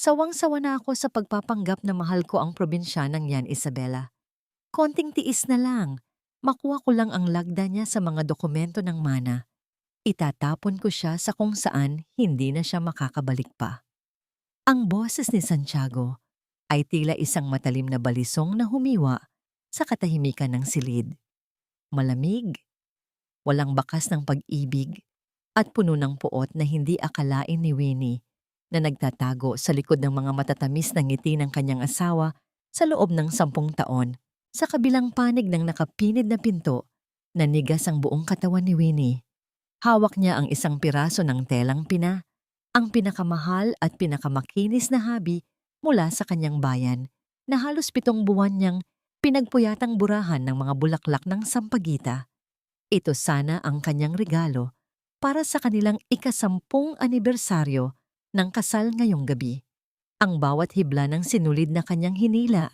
Sawang-sawa na ako sa pagpapanggap na mahal ko ang probinsyanang yan, Isabela. Konting tiis na lang. Makuha ko lang ang lagda niya sa mga dokumento ng mana. Itatapon ko siya sa kung saan hindi na siya makakabalik pa. Ang boses ni Santiago ay tila isang matalim na balisong na humiwa sa katahimikan ng silid. Malamig, walang bakas ng pag-ibig, at puno ng puot na hindi akalain ni Winnie na nagtatago sa likod ng mga matatamis na ngiti ng kanyang asawa sa loob ng 10 taon. Sa kabilang panig ng nakapinid na pinto, nanigas ang buong katawan ni Winnie. Hawak niya ang isang piraso ng telang pina, ang pinakamahal at pinakamakinis na habi mula sa kanyang bayan, na halos 7 buwan niyang pinagpuyatang burahan ng mga bulaklak ng sampagita. Ito sana ang kanyang regalo para sa kanilang ika-10 anibersaryo ng kasal ngayong gabi. Ang bawat hibla ng sinulid na kanyang hinila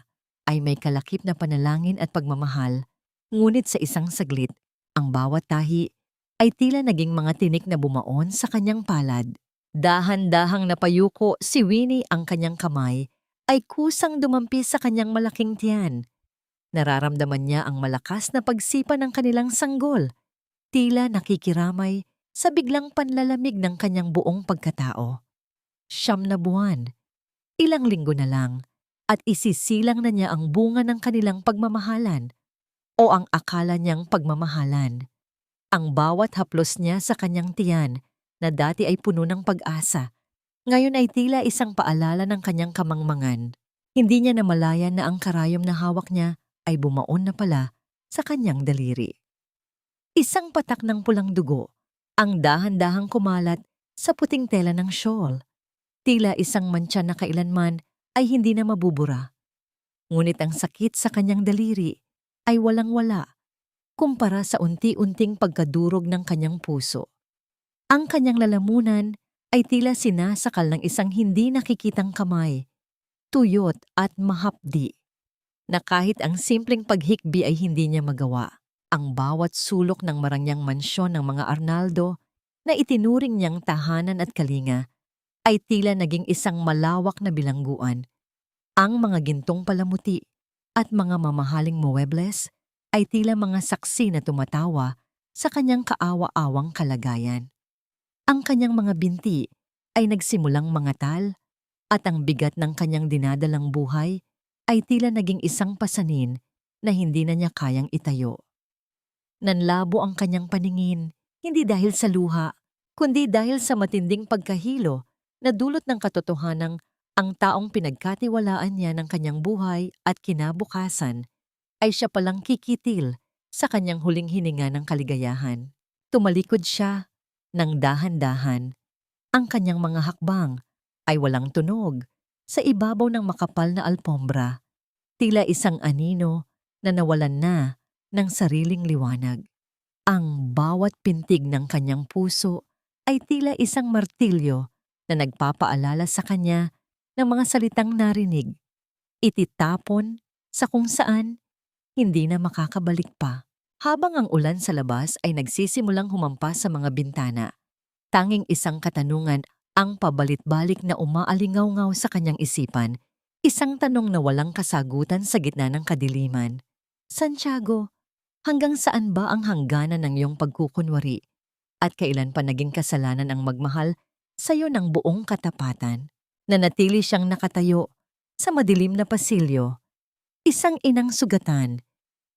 ay may kalakip na panalangin at pagmamahal, ngunit sa isang saglit, ang bawat tahi ay tila naging mga tinik na bumaon sa kanyang palad. Dahan-dahang napayuko si Winnie, ang kanyang kamay ay kusang dumampi sa kanyang malaking tiyan. Nararamdaman niya ang malakas na pagsipa ng kanilang sanggol, tila nakikiramay sa biglang panlalamig ng kanyang buong pagkatao. 9 na buwan, ilang linggo na lang, at isisilang na niya ang bunga ng kanilang pagmamahalan o ang akala niyang pagmamahalan. Ang bawat haplos niya sa kanyang tiyan na dati ay puno ng pag-asa, ngayon ay tila isang paalala ng kanyang kamangmangan. Hindi niya namalayan na ang karayom na hawak niya ay bumaon na pala sa kanyang daliri. Isang patak ng pulang dugo ang dahan-dahang kumalat sa puting tela ng shawl. Tila isang mantsa na kailanman ay hindi na mabubura. Ngunit ang sakit sa kanyang daliri ay walang-wala kumpara sa unti-unting pagkadurog ng kanyang puso. Ang kanyang lalamunan ay tila sinasakal ng isang hindi nakikitang kamay, tuyot at mahapdi, na kahit ang simpleng paghikbi ay hindi niya magawa. Ang bawat sulok ng marangyang mansyon ng mga Arnaldo na itinuring niyang tahanan at kalinga ay tila naging isang malawak na bilangguan. Ang mga gintong palamuti at mga mamahaling muebles ay tila mga saksi na tumatawa sa kanyang kaawa-awang kalagayan. Ang kanyang mga binti ay nagsimulang mangatal at ang bigat ng kanyang dinadalang buhay ay tila naging isang pasanin na hindi na niya kayang itayo. Nanlabo ang kanyang paningin, hindi dahil sa luha, kundi dahil sa matinding pagkahilo na dulot ng katotohanang ang taong pinagkatiwalaan niya ng kanyang buhay at kinabukasan ay siya palang kikitil sa kanyang huling hininga ng kaligayahan. Tumalikod siya ng dahan-dahan. Ang kanyang mga hakbang ay walang tunog sa ibabaw ng makapal na alpombra, tila isang anino na nawalan na ng sariling liwanag. Ang bawat pintig ng kanyang puso ay tila isang martilyo na nagpapaalala sa kanya ng mga salitang narinig, ititapon sa kung saan hindi na makakabalik pa. Habang ang ulan sa labas ay nagsisimulang humampas sa mga bintana, tanging isang katanungan ang pabalit-balik na umaalingaw-ngaw sa kanyang isipan, isang tanong na walang kasagutan sa gitna ng kadiliman. Santiago, hanggang saan ba ang hangganan ng iyong pagkukunwari? At kailan pa naging kasalanan ang magmahal sa iyo ng buong katapatan? Nanatili siyang nakatayo sa madilim na pasilyo, isang inang sugatan,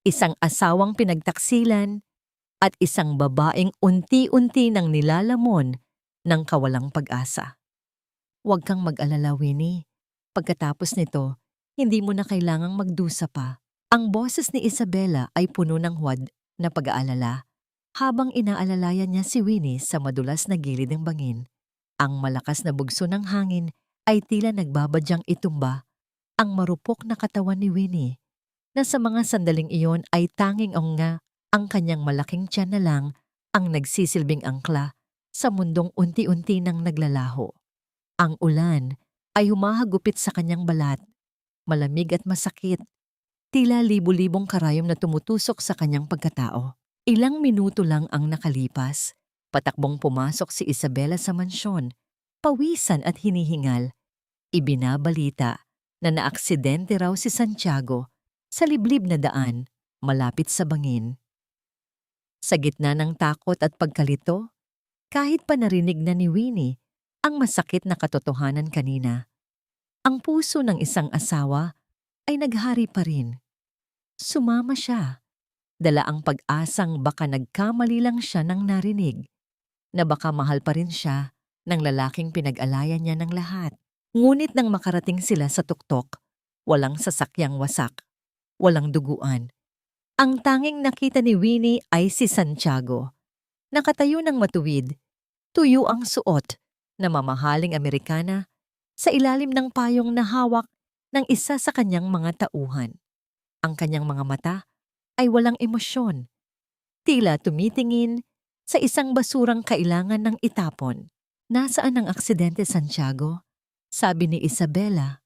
isang asawang pinagtaksilan, at isang babaeng unti-unti nang nilalamon ng kawalang pag-asa. Huwag kang mag-alala, Winnie. Pagkatapos nito, hindi mo na kailangang magdusa pa. Ang boses ni Isabela ay puno ng huwad na pag-aalala habang inaalalayan niya si Winnie sa madulas na gilid ng bangin. Ang malakas na bugso ng hangin ay tila nagbabadyang itumba ang marupok na katawan ni Winnie, na sa mga sandaling iyon ay tanging ang kanyang malaking tiyan na lang ang nagsisilbing angkla sa mundong unti-unti nang naglalaho. Ang ulan ay humahagupit sa kanyang balat, malamig at masakit, tila libu-libong karayom na tumutusok sa kanyang pagkatao. Ilang minuto lang ang nakalipas, patakbong pumasok si Isabela sa mansyon, pawisan at hinihingal. Ibinabalita na naaksidente raw si Santiago sa liblib na daan malapit sa bangin. Sa gitna ng takot at pagkalito, kahit pa narinig na ni Winnie ang masakit na katotohanan kanina, ang puso ng isang asawa ay naghari pa rin. Sumama siya, dala ang pag-asang baka nagkamali lang siya ng narinig, na baka mahal pa rin siya ng lalaking pinag-alayan niya ng lahat. Ngunit nang makarating sila sa tuktok, walang sasakyang wasak, walang duguan. Ang tanging nakita ni Winnie ay si Santiago. Nakatayo ng matuwid, tuyo ang suot na mamahaling Amerikana sa ilalim ng payong na hawak ng isa sa kanyang mga tauhan. Ang kanyang mga mata ay walang emosyon, tila tumitingin sa isang basurang kailangan ng itapon. Nasaan ang aksidente, Santiago? Sabi ni Isabela.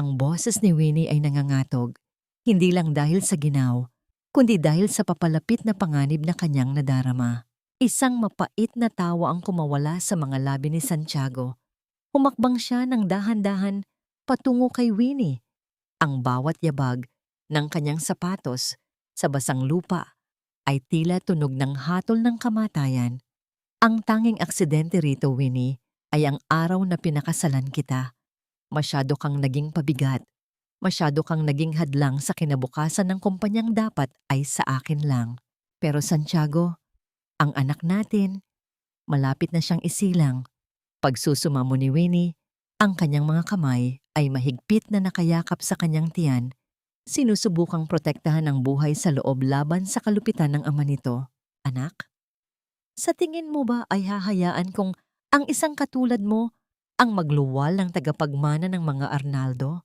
Ang boses ni Winnie ay nangangatog, hindi lang dahil sa ginaw, kundi dahil sa papalapit na panganib na kanyang nadarama. Isang mapait na tawa ang kumawala sa mga labi ni Santiago. Humakbang siya ng dahan-dahan patungo kay Winnie. Ang bawat yabag ng kanyang sapatos sa basang lupa ay tila tunog ng hatol ng kamatayan. Ang tanging aksidente rito, Winnie, ay ang araw na pinakasalan kita. Masyado kang naging pabigat. Masyado kang naging hadlang sa kinabukasan ng kumpanyang dapat ay sa akin lang. Pero Santiago, ang anak natin, malapit na siyang isilang. Pagsusumamo ni Winnie, ang kanyang mga kamay ay mahigpit na nakayakap sa kanyang tiyan, sinusubukang protektahan ang buhay sa loob laban sa kalupitan ng ama nito. Anak? Sa tingin mo ba ay hahayaan kong ang isang katulad mo ang magluwal ng tagapagmana ng mga Arnaldo?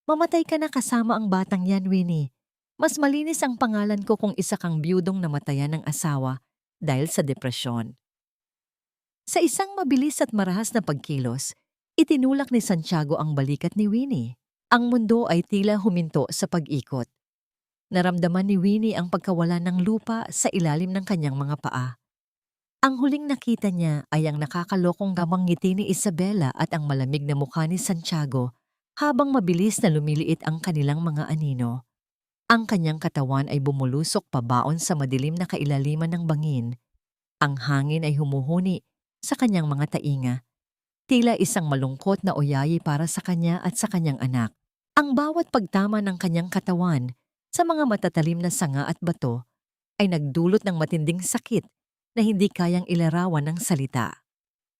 Mamatay ka na kasama ang batang yan, Winnie. Mas malinis ang pangalan ko kung isa kang biyudong namatayan ng asawa dahil sa depresyon. Sa isang mabilis at marahas na pagkilos, itinulak ni Santiago ang balikat ni Winnie. Ang mundo ay tila huminto sa pag-ikot. Naramdaman ni Winnie ang pagkawala ng lupa sa ilalim ng kanyang mga paa. Ang huling nakita niya ay ang nakakalokong gamang ngiti ni Isabela at ang malamig na mukha ni Santiago habang mabilis na lumiliit ang kanilang mga anino. Ang kanyang katawan ay bumulusok pabaon sa madilim na kailaliman ng bangin. Ang hangin ay humuhuni sa kanyang mga tainga. Tila isang malungkot na oyayi para sa kanya at sa kanyang anak. Ang bawat pagtama ng kanyang katawan sa mga matatalim na sanga at bato ay nagdulot ng matinding sakit na hindi kayang ilarawan ng salita.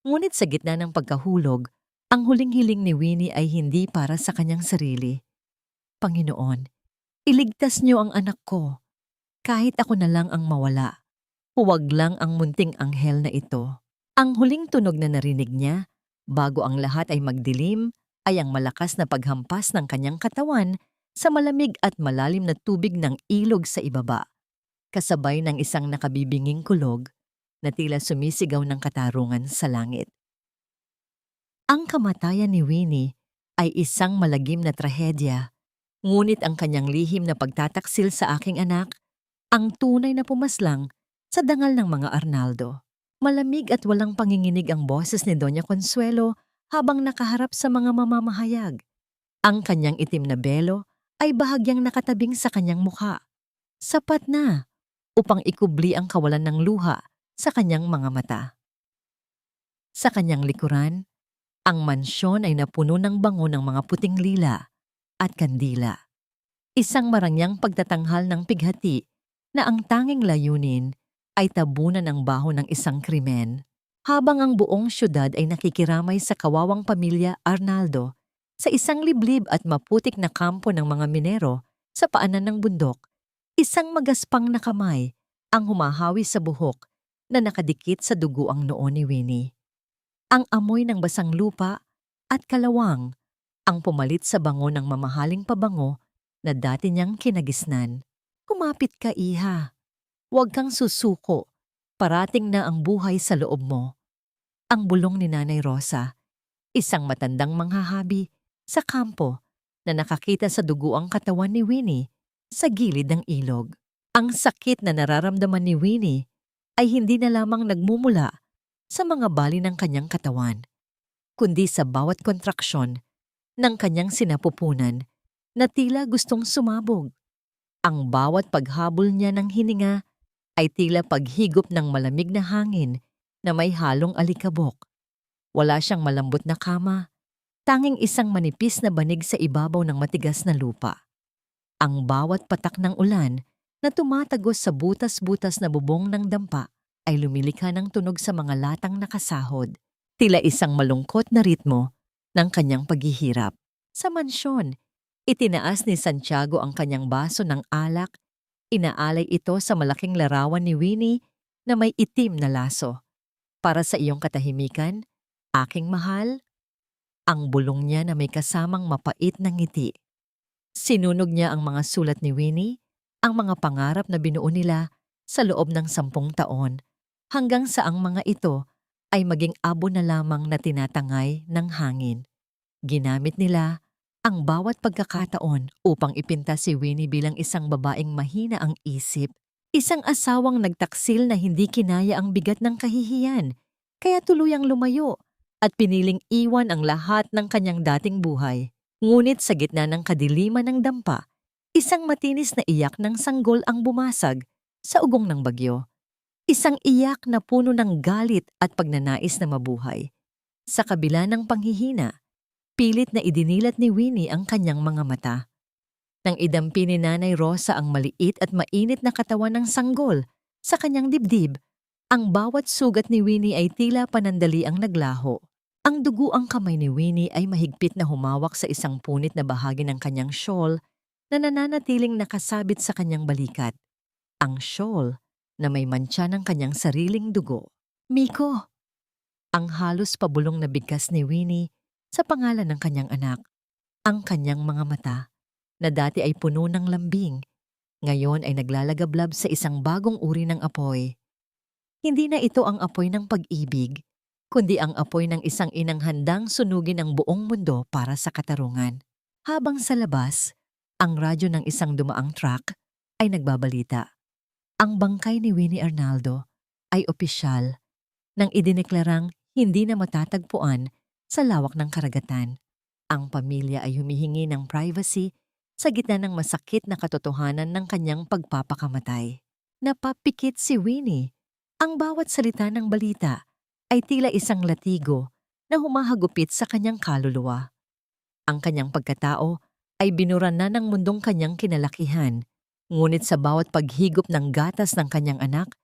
Ngunit sa gitna ng pagkahulog, ang huling hiling ni Winnie ay hindi para sa kanyang sarili. Panginoon, iligtas niyo ang anak ko. Kahit ako na lang ang mawala, huwag lang ang munting anghel na ito. Ang huling tunog na narinig niya, bago ang lahat ay magdilim, ay ang malakas na paghampas ng kanyang katawan sa malamig at malalim na tubig ng ilog sa ibaba, kasabay ng isang nakabibinging kulog na tila sumisigaw ng katarungan sa langit. Ang kamatayan ni Winnie ay isang malagim na trahedya, ngunit ang kanyang lihim na pagtataksil sa aking anak, ang tunay na pumaslang sa dangal ng mga Arnaldo. Malamig at walang panginginig ang boses ni Doña Consuelo habang nakaharap sa mga mamamahayag. Ang kanyang itim na belo ay bahagyang nakatabing sa kanyang mukha. Sapat na upang ikubli ang kawalan ng luha sa kanyang mga mata. Sa kanyang likuran, ang mansyon ay napuno ng bango ng mga puting lila at kandila. Isang marangyang pagtatanghal ng pighati na ang tanging layunin ay tabunan ang baho ng isang krimen, habang ang buong syudad ay nakikiramay sa kawawang pamilya Arnaldo sa isang liblib at maputik na kampo ng mga minero sa paanan ng bundok. Isang magaspang na kamay ang humahawi sa buhok na nakadikit sa dugo ang noo ni Winnie. Ang amoy ng basang lupa at kalawang ang pumalit sa bango ng mamahaling pabango na dati niyang kinagisnan. Kumapit ka, iha. Huwag kang susuko. Parating na ang buhay sa loob mo. Ang bulong ni Nanay Rosa, isang matandang manghahabi sa kampo na nakakita sa dugo ang katawan ni Winnie sa gilid ng ilog. Ang sakit na nararamdaman ni Winnie ay hindi na lamang nagmumula sa mga bali ng kanyang katawan, kundi sa bawat kontraksyon ng kanyang sinapupunan na tila gustong sumabog. Ang bawat paghabol niya ng hininga ay tila paghigop ng malamig na hangin na may halong alikabok. Wala siyang malambot na kama, tanging isang manipis na banig sa ibabaw ng matigas na lupa. Ang bawat patak ng ulan na tumatagos sa butas-butas na bubong ng dampa ay lumilikha ng tunog sa mga latang nakasahod, tila isang malungkot na ritmo ng kanyang paghihirap. Sa mansyon, itinaas ni Santiago ang kanyang baso ng alak, inaalay ito sa malaking larawan ni Winnie na may itim na laso. Para sa iyong katahimikan, aking mahal, ang bulong niya na may kasamang mapait na ngiti. Sinunog niya ang mga sulat ni Winnie, ang mga pangarap na binuo nila sa loob ng 10 taon, hanggang sa ang mga ito ay maging abo na lamang na tinatangay ng hangin. Ginamit nila ang bawat pagkakataon upang ipinta si Winnie bilang isang babaeng mahina ang isip, isang asawang nagtaksil na hindi kinaya ang bigat ng kahihiyan, kaya tuluyang lumayo at piniling iwan ang lahat ng kanyang dating buhay. Ngunit sa gitna ng kadiliman ng dampa, isang matinis na iyak ng sanggol ang bumasag sa ugong ng bagyo. Isang iyak na puno ng galit at pagnanais na mabuhay. Sa kabila ng panghihina, pilit na idinilat ni Winnie ang kanyang mga mata. Nang idampi ni Nanay Rosa ang maliit at mainit na katawan ng sanggol sa kanyang dibdib, ang bawat sugat ni Winnie ay tila panandali ang naglaho. Ang duguang kamay ni Winnie ay mahigpit na humawak sa isang punit na bahagi ng kanyang shawl na nananatiling nakasabit sa kanyang balikat. Ang shawl na may mantsa ng kanyang sariling dugo. Miko! Ang halos pabulong na bigkas ni Winnie sa pangalan ng kanyang anak. Ang kanyang mga mata, na dati ay puno ng lambing, ngayon ay naglalagablab sa isang bagong uri ng apoy. Hindi na ito ang apoy ng pag-ibig, kundi ang apoy ng isang inang handang sunugin ang buong mundo para sa katarungan. Habang sa labas, ang radyo ng isang dumaang truck ay nagbabalita. Ang bangkay ni Winnie Arnaldo ay opisyal nang idineklarang hindi na matatagpuan sa lawak ng karagatan. Ang pamilya ay humihingi ng privacy sa gitna ng masakit na katotohanan ng kanyang pagpapakamatay. Napapikit si Winnie. Ang bawat salita ng balita ay tila isang latigo na humahagupit sa kanyang kaluluwa. Ang kanyang pagkatao ay binura na ng mundong kanyang kinalakihan, ngunit sa bawat paghigop ng gatas ng kanyang anak,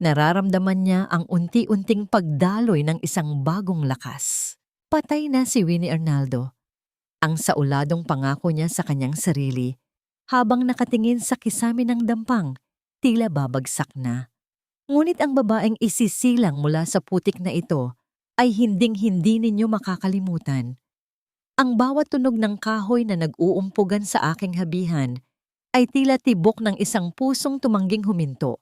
nararamdaman niya ang unti-unting pagdaloy ng isang bagong lakas. Patay na si Winnie Arnaldo. Ang sauladong pangako niya sa kanyang sarili, habang nakatingin sa kisame ng dampang, tila babagsak na. Ngunit ang babaeng isisilang mula sa putik na ito ay hinding-hindi ninyo makakalimutan. Ang bawat tunog ng kahoy na nag-uumpugan sa aking habihan ay tila tibok ng isang pusong tumangging huminto,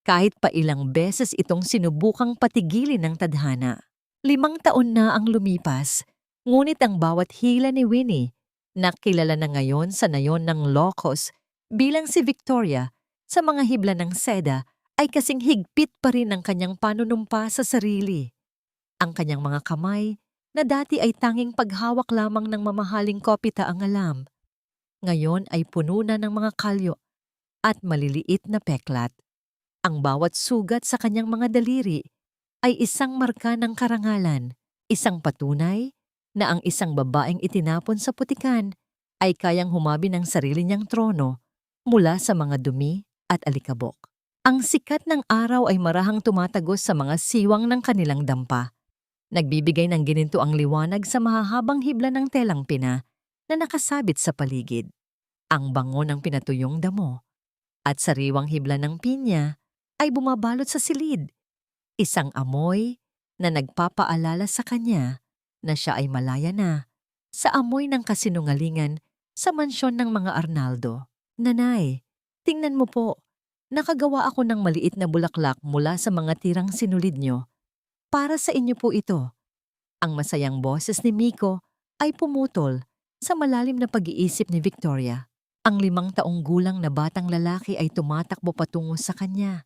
kahit pa ilang beses itong sinubukang patigilin ng tadhana. 5 taon na ang lumipas, ngunit ang bawat hila ni Winnie, na kilala na ngayon sa nayon ng Locos bilang si Victoria sa mga hibla ng seda, ay kasing higpit pa rin ang kanyang panunumpa sa sarili. Ang kanyang mga kamay, na dati ay tanging paghawak lamang ng mamahaling kopita ang alam, ngayon ay puno na ng mga kalyo at maliliit na peklat. Ang bawat sugat sa kanyang mga daliri ay isang marka ng karangalan, isang patunay na ang isang babaeng itinapon sa putikan ay kayang humabi ng sarili niyang trono mula sa mga dumi at alikabok. Ang sikat ng araw ay marahang tumatagos sa mga siwang ng kanilang dampa. Nagbibigay ng gininto ang liwanag sa mahahabang hibla ng telang pina na nakasabit sa paligid. Ang bango ng pinatuyong damo at sariwang hibla ng pinya ay bumabalot sa silid. Isang amoy na nagpapaalala sa kanya na siya ay malaya na sa amoy ng kasinungalingan sa mansyon ng mga Arnaldo. Nanay, tingnan mo po. Nakagawa ako ng maliit na bulaklak mula sa mga tirang sinulid nyo. Para sa inyo po ito. Ang masayang boses ni Miko ay pumutol sa malalim na pag-iisip ni Victoria. Ang 5 taong gulang na batang lalaki ay tumatakbo patungo sa kanya.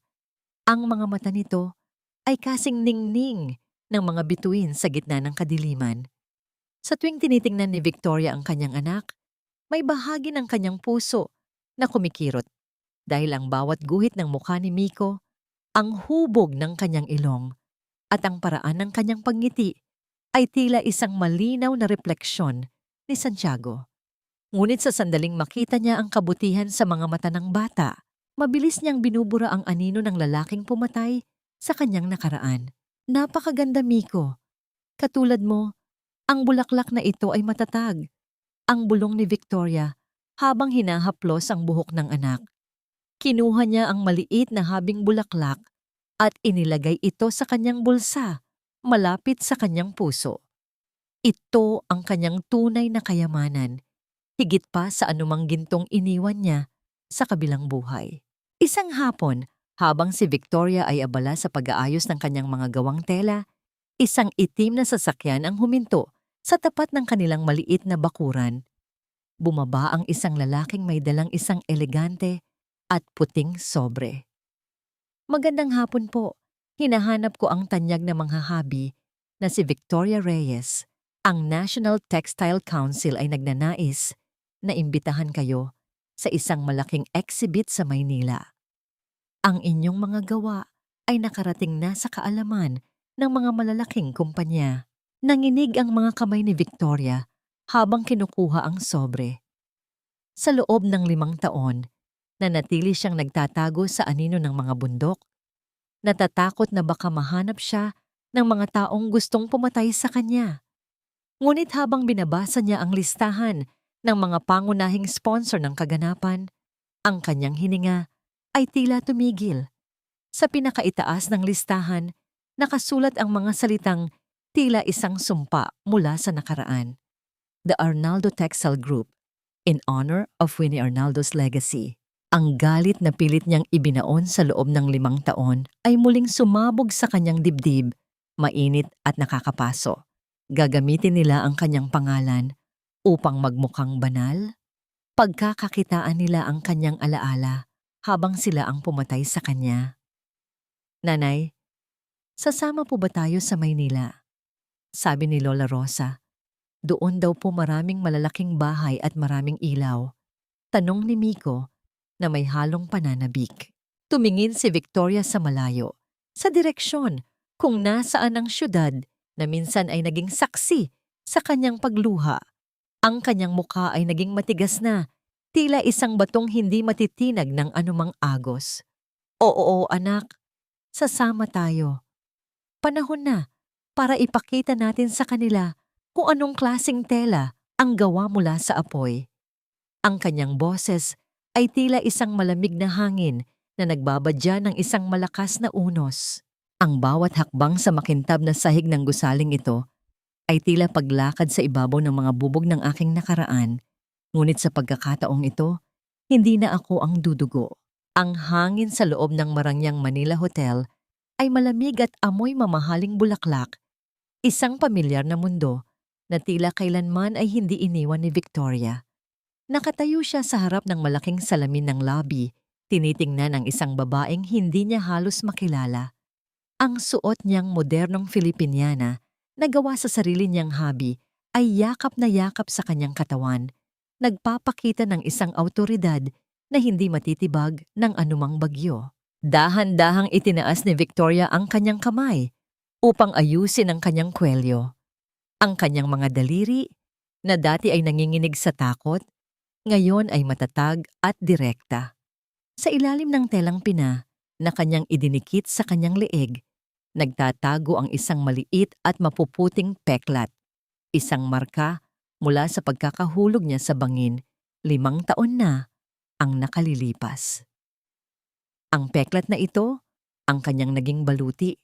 Ang mga mata nito ay kasing ningning ng mga bituin sa gitna ng kadiliman. Sa tuwing tinitingnan ni Victoria ang kanyang anak, may bahagi ng kanyang puso na kumikirot dahil ang bawat guhit ng mukha ni Miko, ang hubog ng kanyang ilong at ang paraan ng kanyang pagngiti ay tila isang malinaw na refleksyon ni Santiago. Ngunit sa sandaling makita niya ang kabutihan sa mga mata ng bata, mabilis niyang binubura ang anino ng lalaking pumatay sa kanyang nakaraan. Napakaganda, Miko. Katulad mo, ang bulaklak na ito ay matatag. Ang bulong ni Victoria habang hinahaplos ang buhok ng anak. Kinuha niya ang maliit na habing bulaklak at inilagay ito sa kanyang bulsa, malapit sa kanyang puso. Ito ang kanyang tunay na kayamanan, higit pa sa anumang gintong iniwan niya sa kabilang buhay. Isang hapon, habang si Victoria ay abala sa pag-aayos ng kanyang mga gawang tela, isang itim na sasakyan ang huminto sa tapat ng kanilang maliit na bakuran. Bumaba ang isang lalaking may dalang isang elegante at puting sobre. Magandang hapon po. Hinahanap ko ang tanyag na manghahabi na si Victoria Reyes. Ang National Textile Council ay nagnanais na imbitahan kayo sa isang malaking exhibit sa Maynila. Ang inyong mga gawa ay nakarating na sa kaalaman ng mga malalaking kumpanya. Nanginig ang mga kamay ni Victoria habang kinukuha ang sobre. Sa loob ng 5 taon, nanatili siyang nagtatago sa anino ng mga bundok. Natatakot na baka mahanap siya ng mga taong gustong pumatay sa kanya. Ngunit habang binabasa niya ang listahan ng mga pangunahing sponsor ng kaganapan, ang kanyang hininga ay tila tumigil. Sa pinakaitaas ng listahan, nakasulat ang mga salitang tila isang sumpa mula sa nakaraan. The Arnaldo Textile Group, in honor of Winnie Arnaldo's legacy. Ang galit na pilit niyang ibinaon sa loob ng 5 taon ay muling sumabog sa kanyang dibdib, mainit at nakakapaso. Gagamitin nila ang kanyang pangalan upang magmukhang banal. Pagkakakitaan nila ang kanyang alaala habang sila ang pumatay sa kanya. Nanay, sasama po ba tayo sa Maynila? Sabi ni Lola Rosa. Doon daw po maraming malalaking bahay at maraming ilaw. Tanong ni Miko na may halong pananabik. Tumingin si Victoria sa malayo, sa direksyon kung nasaan ang syudad na minsan ay naging saksi sa kanyang pagluha. Ang kanyang mukha ay naging matigas na, tila isang batong hindi matitinag ng anumang agos. Oo, anak, sasama tayo. Panahon na para ipakita natin sa kanila kung anong klaseng tela ang gawa mula sa apoy. Ang kanyang boses ay tila isang malamig na hangin na nagbabadya ng isang malakas na unos. Ang bawat hakbang sa makintab na sahig ng gusaling ito ay tila paglakad sa ibabaw ng mga bubog ng aking nakaraan. Ngunit sa pagkakataong ito, hindi na ako ang dudugo. Ang hangin sa loob ng Marangyang Manila Hotel ay malamig at amoy mamahaling bulaklak, isang pamilyar na mundo na tila kailanman ay hindi iniwan ni Victoria. Nakatayo siya sa harap ng malaking salamin ng lobby, tinitingnan ang isang babaeng hindi niya halos makilala. Ang suot niyang modernong Filipiniana na gawa sa sarili niyang hobby ay yakap na yakap sa kanyang katawan, nagpapakita ng isang awtoridad na hindi matitibag ng anumang bagyo. Dahan-dahang itinaas ni Victoria ang kanyang kamay upang ayusin ang kanyang kwelyo. Ang kanyang mga daliri, na dati ay nanginginig sa takot, ngayon ay matatag at direkta. Sa ilalim ng telang pina na kanyang idinikit sa kanyang leeg, nagtatago ang isang maliit at mapuputing peklat. Isang marka mula sa pagkakahulog niya sa bangin, 5 taon na ang nakalilipas. Ang peklat na ito, ang kanyang naging baluti,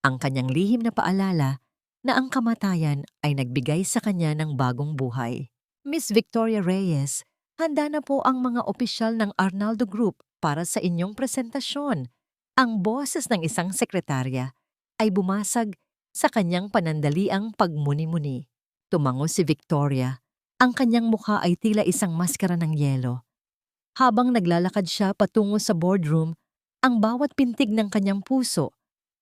ang kanyang lihim na paalala na ang kamatayan ay nagbigay sa kanya ng bagong buhay. Miss Victoria Reyes, handa na po ang mga opisyal ng Arnaldo Group para sa inyong presentasyon. Ang boses ng isang sekretarya ay bumasag sa kanyang panandaliang pagmuni-muni. Tumango si Victoria. Ang kanyang mukha ay tila isang maskara ng yelo. Habang naglalakad siya patungo sa boardroom, ang bawat pintig ng kanyang puso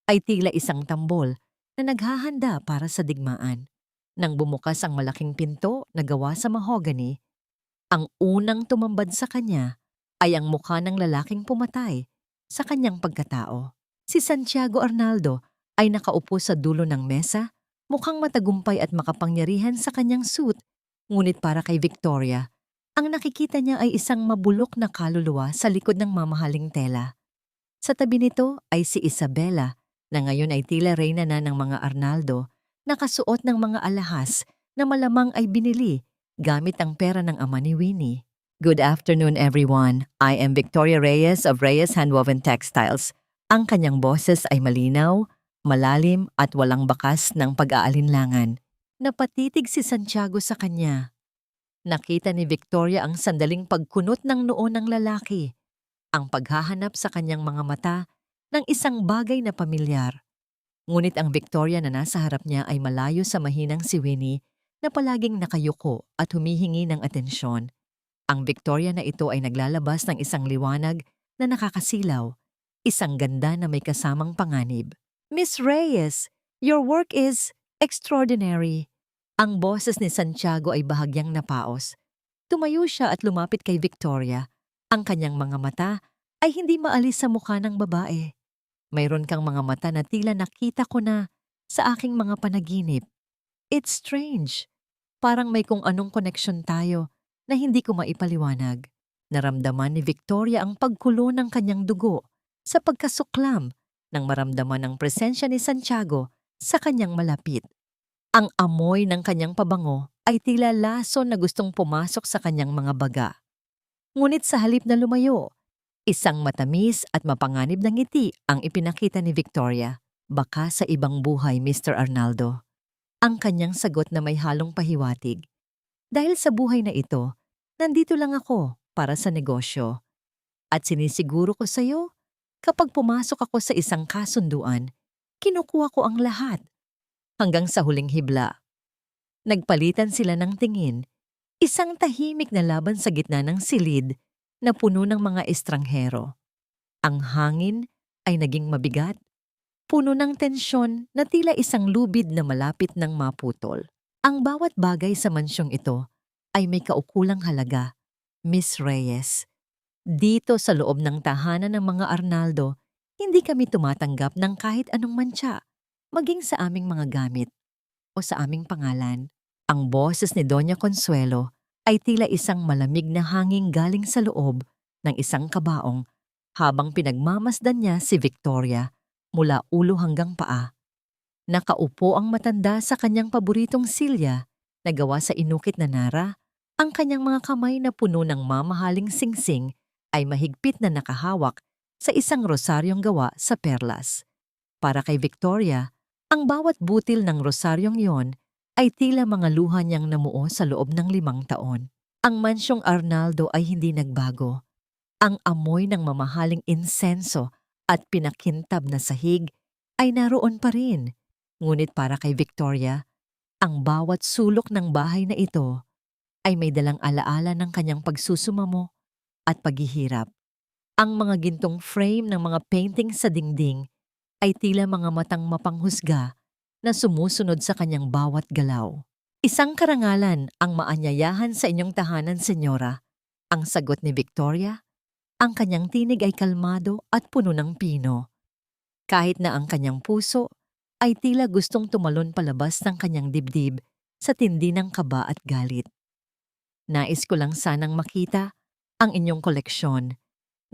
ay tila isang tambol na naghahanda para sa digmaan. Nang bumukas ang malaking pinto na gawa sa mahogany, ang unang tumambad sa kanya ay ang mukha ng lalaking pumatay sa kanyang pagkatao. Si Santiago Arnaldo ay nakaupo sa dulo ng mesa, mukhang matagumpay at makapangyarihan sa kanyang suit, ngunit para kay Victoria, ang nakikita niya ay isang mabulok na kaluluwa sa likod ng mamahaling tela. Sa tabi nito ay si Isabela, na ngayon ay tila reyna na ng mga Arnaldo, nakasuot ng mga alahas na malamang ay binili gamit ang pera ng ama ni Winnie. Good afternoon everyone. I am Victoria Reyes of Reyes Handwoven Textiles. Ang kanyang boses ay malinaw, malalim at walang bakas ng pag-aalinlangan. Napatitig si Santiago sa kanya. Nakita ni Victoria ang sandaling pagkunot ng noo ng lalaki, ang paghahanap sa kanyang mga mata ng isang bagay na pamilyar. Ngunit ang Victoria na nasa harap niya ay malayo sa mahinang si Winnie na palaging nakayuko at humihingi ng atensyon. Ang Victoria na ito ay naglalabas ng isang liwanag na nakakasilaw, isang ganda na may kasamang panganib. Miss Reyes, your work is extraordinary. Ang boses ni Santiago ay bahagyang napaos. Tumayo siya at lumapit kay Victoria. Ang kanyang mga mata ay hindi maalis sa mukha ng babae. Mayroon kang mga mata na tila nakita ko na sa aking mga panaginip. It's strange. Parang may kung anong koneksyon tayo na hindi ko maipaliwanag. Naramdaman ni Victoria ang pagkulo ng kanyang dugo sa pagkasuklam nang maramdaman ang presensya ni Santiago sa kanyang malapit. Ang amoy ng kanyang pabango ay tila lason na gustong pumasok sa kanyang mga baga. Ngunit sa halip na lumayo, isang matamis at mapanganib na ngiti ang ipinakita ni Victoria. Baka sa ibang buhay, Mr. Arnaldo. Ang kanyang sagot na may halong pahiwatig. Dahil sa buhay na ito, nandito lang ako para sa negosyo. At sinisiguro ko sa iyo, kapag pumasok ako sa isang kasunduan, kinukuha ko ang lahat. Hanggang sa huling hibla. Nagpalitan sila ng tingin, isang tahimik na laban sa gitna ng silid na puno ng mga estranghero. Ang hangin ay naging mabigat, puno ng tensyon na tila isang lubid na malapit ng maputol. Ang bawat bagay sa mansyong ito ay may kaukulang halaga, Miss Reyes. Dito sa loob ng tahanan ng mga Arnaldo, hindi kami tumatanggap ng kahit anong mantsa, maging sa aming mga gamit o sa aming pangalan. Ang boses ni Doña Consuelo ay tila isang malamig na hangin galing sa loob ng isang kabaong habang pinagmamasdan niya si Victoria mula ulo hanggang paa. Nakaupo ang matanda sa kanyang paboritong silya na gawa sa inukit na nara. Ang kanyang mga kamay na puno ng mamahaling singsing ay mahigpit na nakahawak sa isang rosaryong gawa sa perlas. Para kay Victoria, ang bawat butil ng rosaryong yon ay tila mga luha niyang namuo sa loob ng 5 taon. Ang mansyong Arnaldo ay hindi nagbago. Ang amoy ng mamahaling insenso at pinakintab na sahig ay naroon pa rin. Ngunit para kay Victoria, ang bawat sulok ng bahay na ito ay may dalang alaala ng kanyang pagsusumamo at paghihirap. Ang mga gintong frame ng mga painting sa dingding ay tila mga matang mapanghusga na sumusunod sa kanyang bawat galaw. Isang karangalan ang maanyayahan sa inyong tahanan, senyora. Ang sagot ni Victoria, ang kanyang tinig ay kalmado at puno ng pino. Kahit na ang kanyang puso ay tila gustong tumalon palabas ng kanyang dibdib sa tindi ng kaba at galit. Nais ko lang sanang makita ang inyong koleksyon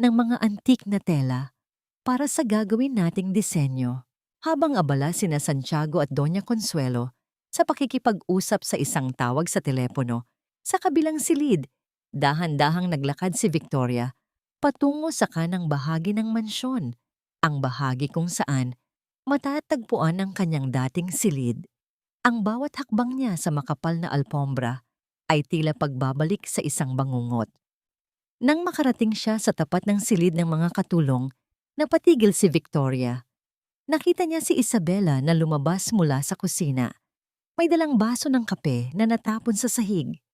ng mga antik na tela para sa gagawin nating disenyo. Habang abala sina Santiago at Doña Consuelo sa pakikipag-usap sa isang tawag sa telepono, sa kabilang silid, dahan-dahang naglakad si Victoria patungo sa kanang bahagi ng mansyon, ang bahagi kung saan matatagpuan ang kanyang dating silid. Ang bawat hakbang niya sa makapal na alpombra ay tila pagbabalik sa isang bangungot. Nang makarating siya sa tapat ng silid ng mga katulong, napatigil si Victoria. Nakita niya si Isabela na lumabas mula sa kusina. May dalang baso ng kape na natapon sa sahig.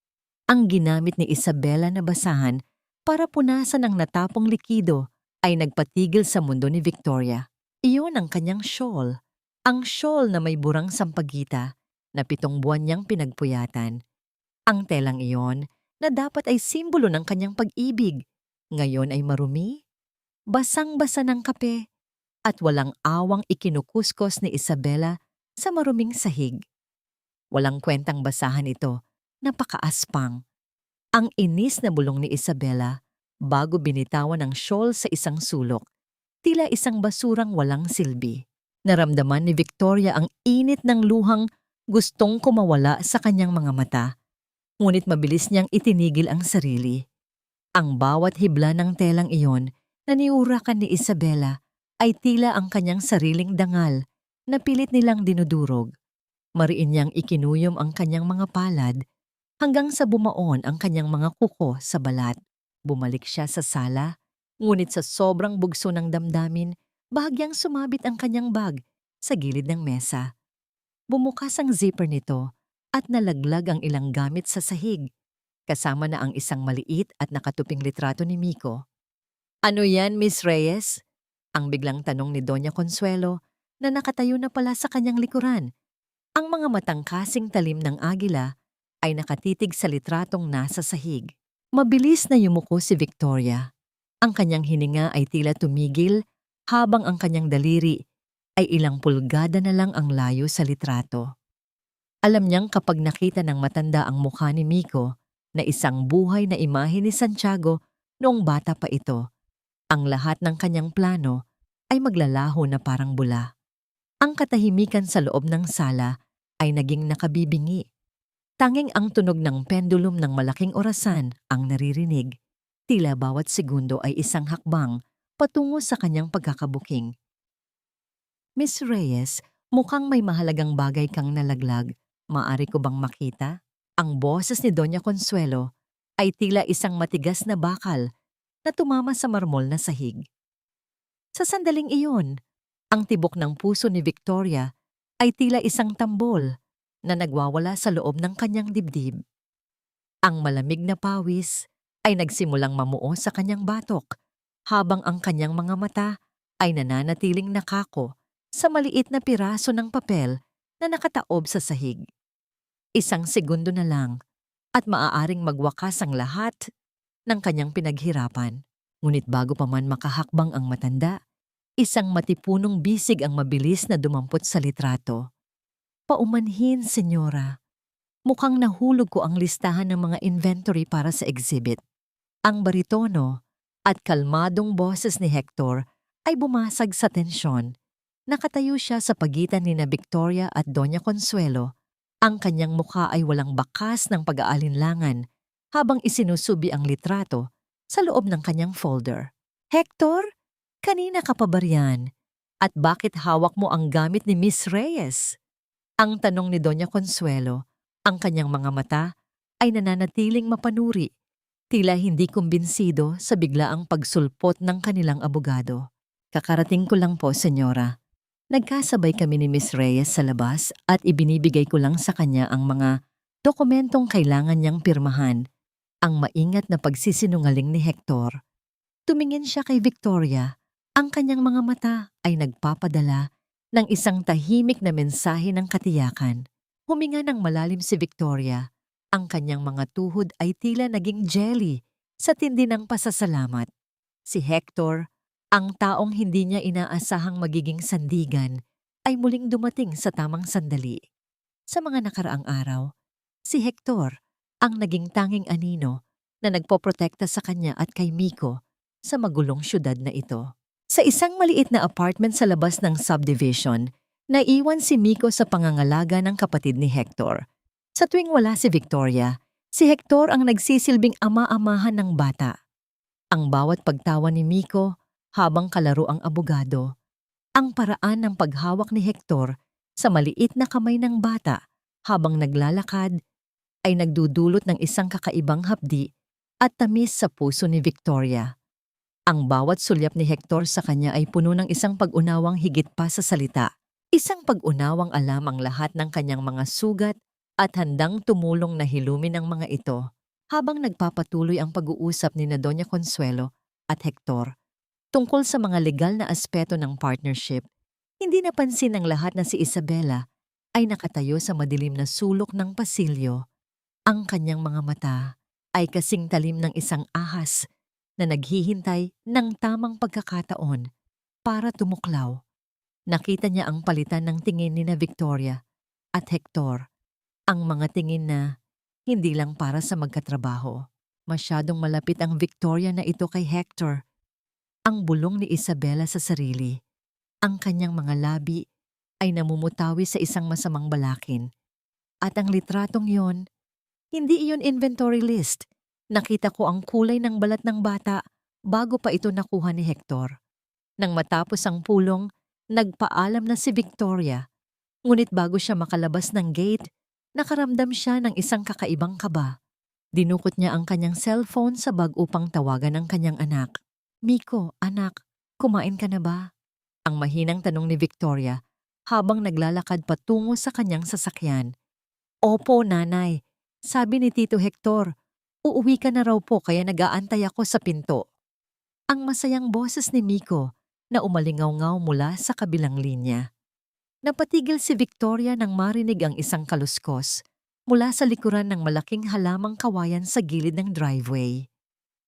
Ang ginamit ni Isabela na basahan para punasan ang natapong likido ay nagpatigil sa mundo ni Victoria. Iyon ang kanyang shawl. Ang shawl na may burang sampagita na 7 buwan niyang pinagpuyatan. Ang telang iyon na dapat ay simbolo ng kanyang pag-ibig, ngayon ay marumi, basang-basa ng kape, at walang awang ikinukuskos ni Isabela sa maruming sahig. Walang kwentang basahan ito, napakaaspang. Ang inis na bulong ni Isabela bago binitawan ng shawl sa isang sulok, tila isang basurang walang silbi. Naramdaman ni Victoria ang init ng luhang gustong kumawala sa kanyang mga mata, ngunit mabilis niyang itinigil ang sarili. Ang bawat hibla ng telang iyon na niurakan ni Isabela ay tila ang kanyang sariling dangal na pilit nilang dinudurog. Mariin niyang ikinuyom ang kanyang mga palad hanggang sa bumaon ang kanyang mga kuko sa balat. Bumalik siya sa sala, ngunit sa sobrang bugso ng damdamin, bahagyang sumabit ang kanyang bag sa gilid ng mesa. Bumukas ang zipper nito at nalaglag ang ilang gamit sa sahig, kasama na ang isang maliit at nakatuping litrato ni Miko. "Ano yan, Miss Reyes?" Ang biglang tanong ni Doña Consuelo na nakatayo na pala sa kanyang likuran. Ang mga matang kasing talim ng agila ay nakatitig sa litratong nasa sahig. Mabilis na yumuko si Victoria. Ang kanyang hininga ay tila tumigil habang ang kanyang daliri ay ilang pulgada na lang ang layo sa litrato. Alam niyang kapag nakita ng matanda ang mukha ni Miko na isang buhay na imahe ni Santiago noong bata pa ito, ang lahat ng kanyang plano ay maglalaho na parang bula. Ang katahimikan sa loob ng sala ay naging nakabibingi. Tanging ang tunog ng pendulum ng malaking orasan ang naririnig. Tila bawat segundo ay isang hakbang patungo sa kanyang pagkakabuking. "Miss Reyes, mukhang may mahalagang bagay kang nalaglag. Maaari ko bang makita?" Ang boses ni Doña Consuelo ay tila isang matigas na bakal na tumama sa marmol na sahig. Sa sandaling iyon, ang tibok ng puso ni Victoria ay tila isang tambol na nagwawala sa loob ng kanyang dibdib. Ang malamig na pawis ay nagsimulang mamuo sa kanyang batok, habang ang kanyang mga mata ay nananatiling nakako sa maliit na piraso ng papel na nakataob sa sahig. Isang segundo na lang at maaaring magwakas ang lahat ng kanyang pinaghirapan. Ngunit bago pa man makahakbang ang matanda, isang matipunong bisig ang mabilis na dumampot sa litrato. "Paumanhin, senyora. Mukhang nahulog ko ang listahan ng mga inventory para sa exhibit." Ang baritono at kalmadong boses ni Hector ay bumasag sa tensyon. Nakatayo siya sa pagitan ni Victoria at Doña Consuelo. Ang kanyang mukha ay walang bakas ng pag-aalinlangan habang isinusubi ang litrato sa loob ng kanyang folder. "Hector, kanina ka pa ba riyan? At bakit hawak mo ang gamit ni Miss Reyes?" Ang tanong ni Doña Consuelo. Ang kanyang mga mata ay nananatiling mapanuri, tila hindi kumbinsido sa biglaang pagsulpot ng kanilang abogado. "Kakarating ko lang po, senyora. Nagkasabay kami ni Miss Reyes sa labas at ibinibigay ko lang sa kanya ang mga dokumentong kailangan niyang pirmahan." Ang maingat na pagsisinungaling ni Hector. Tumingin siya kay Victoria. Ang kanyang mga mata ay nagpapadala ng isang tahimik na mensahe ng katiyakan. Huminga ng malalim si Victoria. Ang kanyang mga tuhod ay tila naging jelly sa tindi ng pasasalamat. Si Hector, ang taong hindi niya inaasahang magiging sandigan, ay muling dumating sa tamang sandali. Sa mga nakaraang araw, si Hector ang naging tanging anino na nagpoprotekta sa kanya at kay Miko sa magulong syudad na ito. Sa isang maliit na apartment sa labas ng subdivision, naiwan si Miko sa pangangalaga ng kapatid ni Hector. Sa tuwing wala si Victoria, si Hector ang nagsisilbing ama-amahan ng bata. Ang bawat pagtawa ni Miko habang kalaro ang abogado, ang paraan ng paghawak ni Hector sa maliit na kamay ng bata habang naglalakad ay nagdudulot ng isang kakaibang hapdi at tamis sa puso ni Victoria. Ang bawat sulyap ni Hector sa kanya ay puno ng isang pag-unawang higit pa sa salita. Isang pag-unawang alam ang lahat ng kanyang mga sugat at handang tumulong na hilumin ang mga ito habang nagpapatuloy ang pag-uusap ni Doña Consuelo at Hector tungkol sa mga legal na aspeto ng partnership. Hindi napansin ng lahat na si Isabela ay nakatayo sa madilim na sulok ng pasilyo. Ang kanyang mga mata ay kasing talim ng isang ahas na naghihintay ng tamang pagkakataon para tumuklaw. Nakita niya ang palitan ng tingin ni na Victoria at Hector, ang mga tingin na hindi lang para sa magkatrabaho. Masyadong malapit ang Victoria na ito kay Hector. Ang bulong ni Isabela sa sarili. Ang kanyang mga labi ay namumutawi sa isang masamang balakin. At ang litratong yon, hindi iyon inventory list. Nakita ko ang kulay ng balat ng bata bago pa ito nakuha ni Hector. Nang matapos ang pulong, nagpaalam na si Victoria. Ngunit bago siya makalabas ng gate, nakaramdam siya ng isang kakaibang kaba. Dinukot niya ang kanyang cellphone sa bag upang tawagan ang kanyang anak. "Miko, anak, kumain ka na ba?" Ang mahinang tanong ni Victoria habang naglalakad patungo sa kanyang sasakyan. "Opo, nanay. Sabi ni Tito Hector, uuwi ka na raw po kaya nag-aantay ako sa pinto." Ang masayang boses ni Miko na umalingaw-ngaw mula sa kabilang linya. Napatigil si Victoria nang marinig ang isang kaluskos mula sa likuran ng malaking halamang kawayan sa gilid ng driveway.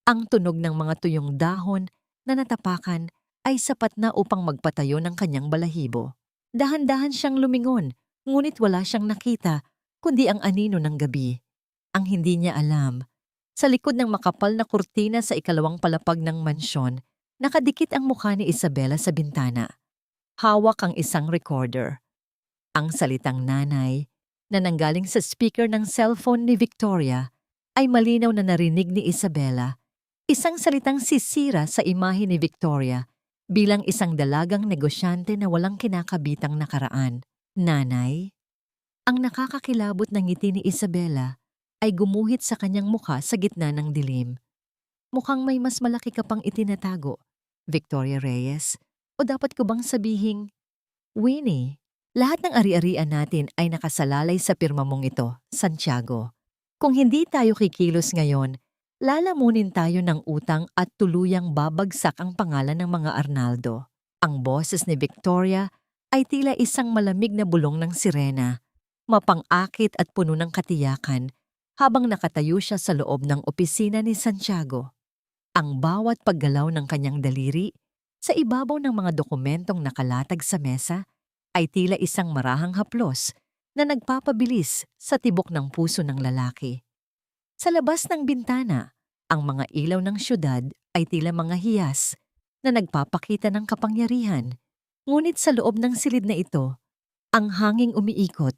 Ang tunog ng mga tuyong dahon na natapakan ay sapat na upang magpatayo ng kanyang balahibo. Dahan-dahan siyang lumingon, ngunit wala siyang nakita kundi ang anino ng gabi. Ang hindi niya alam, sa likod ng makapal na kurtina sa ikalawang palapag ng mansyon, nakadikit ang mukha ni Isabela sa bintana. Hawak ang isang recorder. Ang salitang nanay na nanggaling sa speaker ng cellphone ni Victoria ay malinaw na narinig ni Isabela. Isang salitang sisira sa imahe ni Victoria bilang isang dalagang negosyante na walang kinakabitang nakaraan. "Nanay?" Ang nakakakilabot ng ngiti ni Isabela ay gumuhit sa kanyang mukha sa gitna ng dilim. "Mukhang may mas malaki ka pang itinatago, Victoria Reyes. O dapat ko bang sabihing, Winnie, lahat ng ari-arian natin ay nakasalalay sa pirma mong ito, Santiago. Kung hindi tayo kikilos ngayon, lalamunin tayo ng utang at tuluyang babagsak ang pangalan ng mga Arnaldo." Ang boses ni Victoria ay tila isang malamig na bulong ng sirena, mapang-akit at puno ng katiyakan habang nakatayo siya sa loob ng opisina ni Santiago. Ang bawat paggalaw ng kanyang daliri sa ibabaw ng mga dokumentong nakalatag sa mesa ay tila isang marahang haplos na nagpapabilis sa tibok ng puso ng lalaki. Sa labas ng bintana, ang mga ilaw ng syudad ay tila mga hiyas na nagpapakita ng kapangyarihan. Ngunit sa loob ng silid na ito, ang hanging umiikot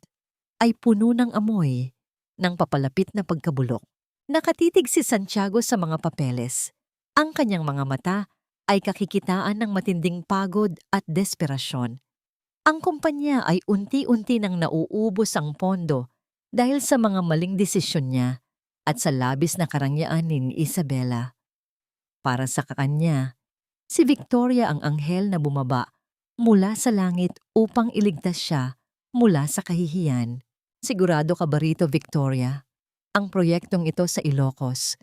ay puno ng amoy ng papalapit na pagkabulok. Nakatitig si Santiago sa mga papeles. Ang kanyang mga mata ay kakikitaan ng matinding pagod at desperasyon. Ang kumpanya ay unti-unti nang nauubos ang pondo dahil sa mga maling desisyon niya at sa labis na karangyaan ni Isabela. Para sa kanya, si Victoria ang anghel na bumaba mula sa langit upang iligtas siya mula sa kahihiyan. "Sigurado ka ba rito, Victoria? Ang proyektong ito sa Ilocos,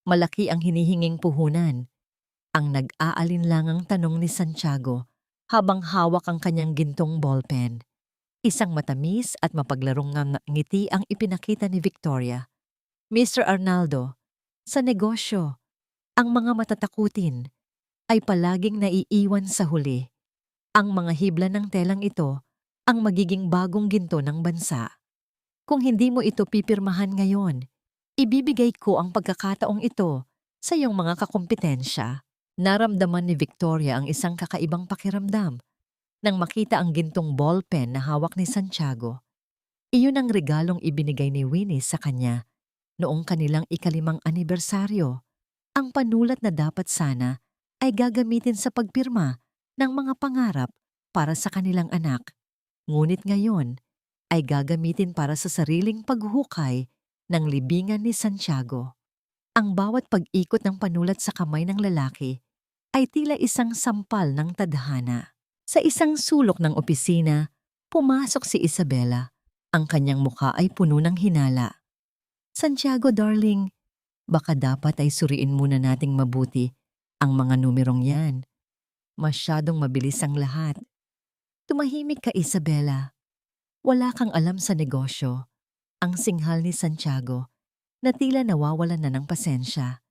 malaki ang hinihinging puhunan." Ang nag-aalinlangang tanong ni Santiago habang hawak ang kanyang gintong ballpen. Isang matamis at mapaglarong ngiti ang ipinakita ni Victoria. "Mr. Arnaldo, sa negosyo, ang mga matatakutin ay palaging naiiwan sa huli. Ang mga hibla ng telang ito ang magiging bagong ginto ng bansa. Kung hindi mo ito pipirmahan ngayon, ibibigay ko ang pagkakataong ito sa iyong mga kakumpetensya." Naramdaman ni Victoria ang isang kakaibang pakiramdam nang makita ang gintong ballpen na hawak ni Santiago. Iyon ang regalong ibinigay ni Winnie sa kanya noong kanilang ika-5 anibersaryo. Ang panulat na dapat sana ay gagamitin sa pagpirma ng mga pangarap para sa kanilang anak. Ngunit ngayon ay gagamitin para sa sariling paghuhukay ng libingan ni Santiago. Ang bawat pag-ikot ng panulat sa kamay ng lalaki ay tila isang sampal ng tadhana. Sa isang sulok ng opisina, pumasok si Isabela. Ang kanyang mukha ay puno ng hinala. "Santiago, darling, baka dapat ay suriin muna nating mabuti ang mga numerong yan. Masyadong mabilis ang lahat." "Tumahimik ka, Isabela. Wala kang alam sa negosyo. Ang singhal ni Santiago na tila nawawalan na ng pasensya.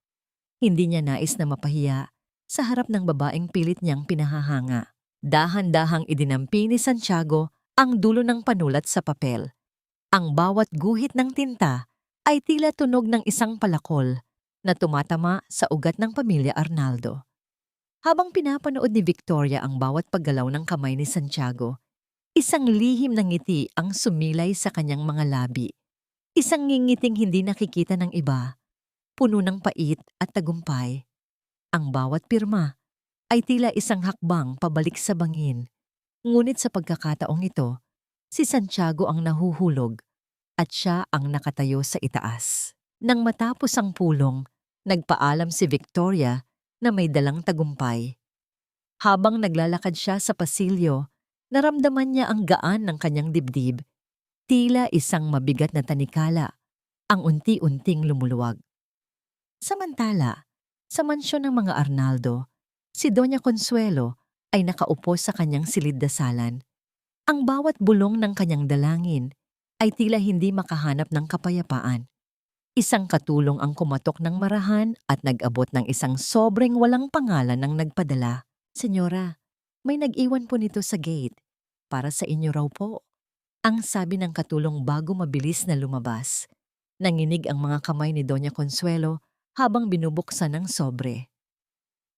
Hindi niya nais na mapahiya sa harap ng babaeng pilit niyang pinahahanga. Dahan-dahang idinampi ni Santiago ang dulo ng panulat sa papel. Ang bawat guhit ng tinta ay tila tunog ng isang palakol na tumatama sa ugat ng pamilya Arnaldo. Habang pinapanood ni Victoria ang bawat paggalaw ng kamay ni Santiago, isang lihim ng ngiti ang sumilay sa kanyang mga labi. Isang ngingiting hindi nakikita ng iba, puno ng pait at tagumpay. Ang bawat pirma ay tila isang hakbang pabalik sa bangin. Ngunit sa pagkakataong ito, si Santiago ang nahuhulog at siya ang nakatayo sa itaas. Nang matapos ang pulong, nagpaalam si Victoria na may dalang tagumpay. Habang naglalakad siya sa pasilyo, naramdaman niya ang gaan ng kanyang dibdib. Tila isang mabigat na tanikala ang unti-unting lumuluwag. Samantala, sa mansyon ng mga Arnaldo, si Doña Consuelo ay nakaupo sa kanyang silid-dasalan. Ang bawat bulong ng kanyang dalangin ay tila hindi makahanap ng kapayapaan. Isang katulong ang kumatok ng marahan at nag-abot ng isang sobrang walang pangalan ng nagpadala. Senyora, may nag-iwan po nito sa gate. Para sa inyo raw po. Ang sabi ng katulong bago mabilis na lumabas. Nanginig ang mga kamay ni Doña Consuelo habang binubuksan ng sobre.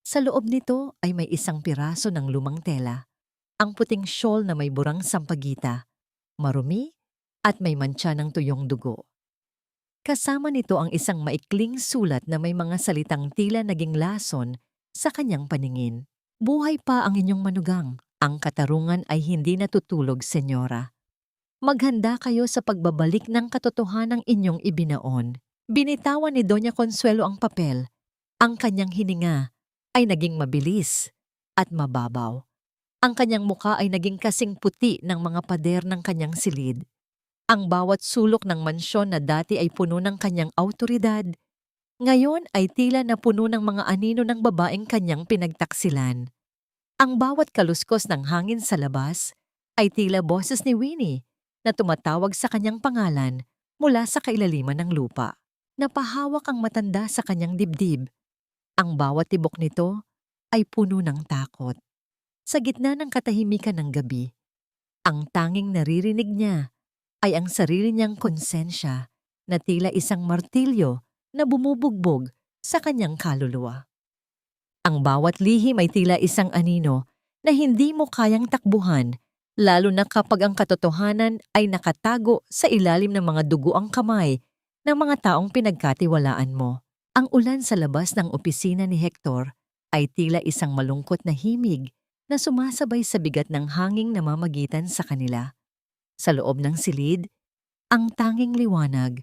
Sa loob nito ay may isang piraso ng lumang tela. Ang puting shawl na may burang sampagita, marumi at may mantsa ng tuyong dugo. Kasama nito ang isang maikling sulat na may mga salitang tila naging lason sa kanyang paningin. Buhay pa ang inyong manugang. Ang katarungan ay hindi natutulog, senyora. Maghanda kayo sa pagbabalik ng katotohanang inyong ibinaon. Binitawan ni Doña Consuelo ang papel. Ang kanyang hininga ay naging mabilis at mababaw. Ang kanyang muka ay naging kasing puti ng mga pader ng kanyang silid. Ang bawat sulok ng mansyon na dati ay puno ng kanyang awtoridad, ngayon ay tila na puno ng mga anino ng babaeng kanyang pinagtaksilan. Ang bawat kaluskos ng hangin sa labas ay tila boses ni Winnie na tumatawag sa kanyang pangalan mula sa kailaliman ng lupa. Napahawak ang matanda sa kanyang dibdib. Ang bawat tibok nito ay puno ng takot. Sa gitna ng katahimikan ng gabi, ang tanging naririnig niya ay ang sarili niyang konsensya na tila isang martilyo na bumubugbog sa kanyang kaluluwa. Ang bawat lihim ay tila isang anino na hindi mo kayang takbuhan, lalo na kapag ang katotohanan ay nakatago sa ilalim ng mga duguang kamay ng mga taong pinagkatiwalaan mo. Ang ulan sa labas ng opisina ni Hector ay tila isang malungkot na himig na sumasabay sa bigat ng hanging namamagitan sa kanila. Sa loob ng silid, ang tanging liwanag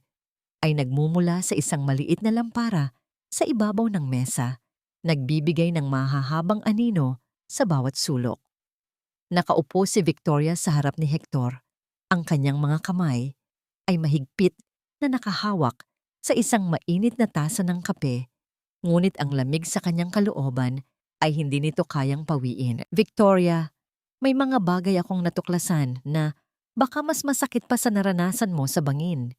ay nagmumula sa isang maliit na lampara sa ibabaw ng mesa, nagbibigay ng mahahabang anino sa bawat sulok. Nakaupo si Victoria sa harap ni Hector. Ang kanyang mga kamay ay mahigpit na nakahawak sa isang mainit na tasa ng kape, ngunit ang lamig sa kanyang kalooban ay hindi nito kayang pawiin. Victoria, may mga bagay akong natuklasan na baka mas masakit pa sa naranasan mo sa bangin.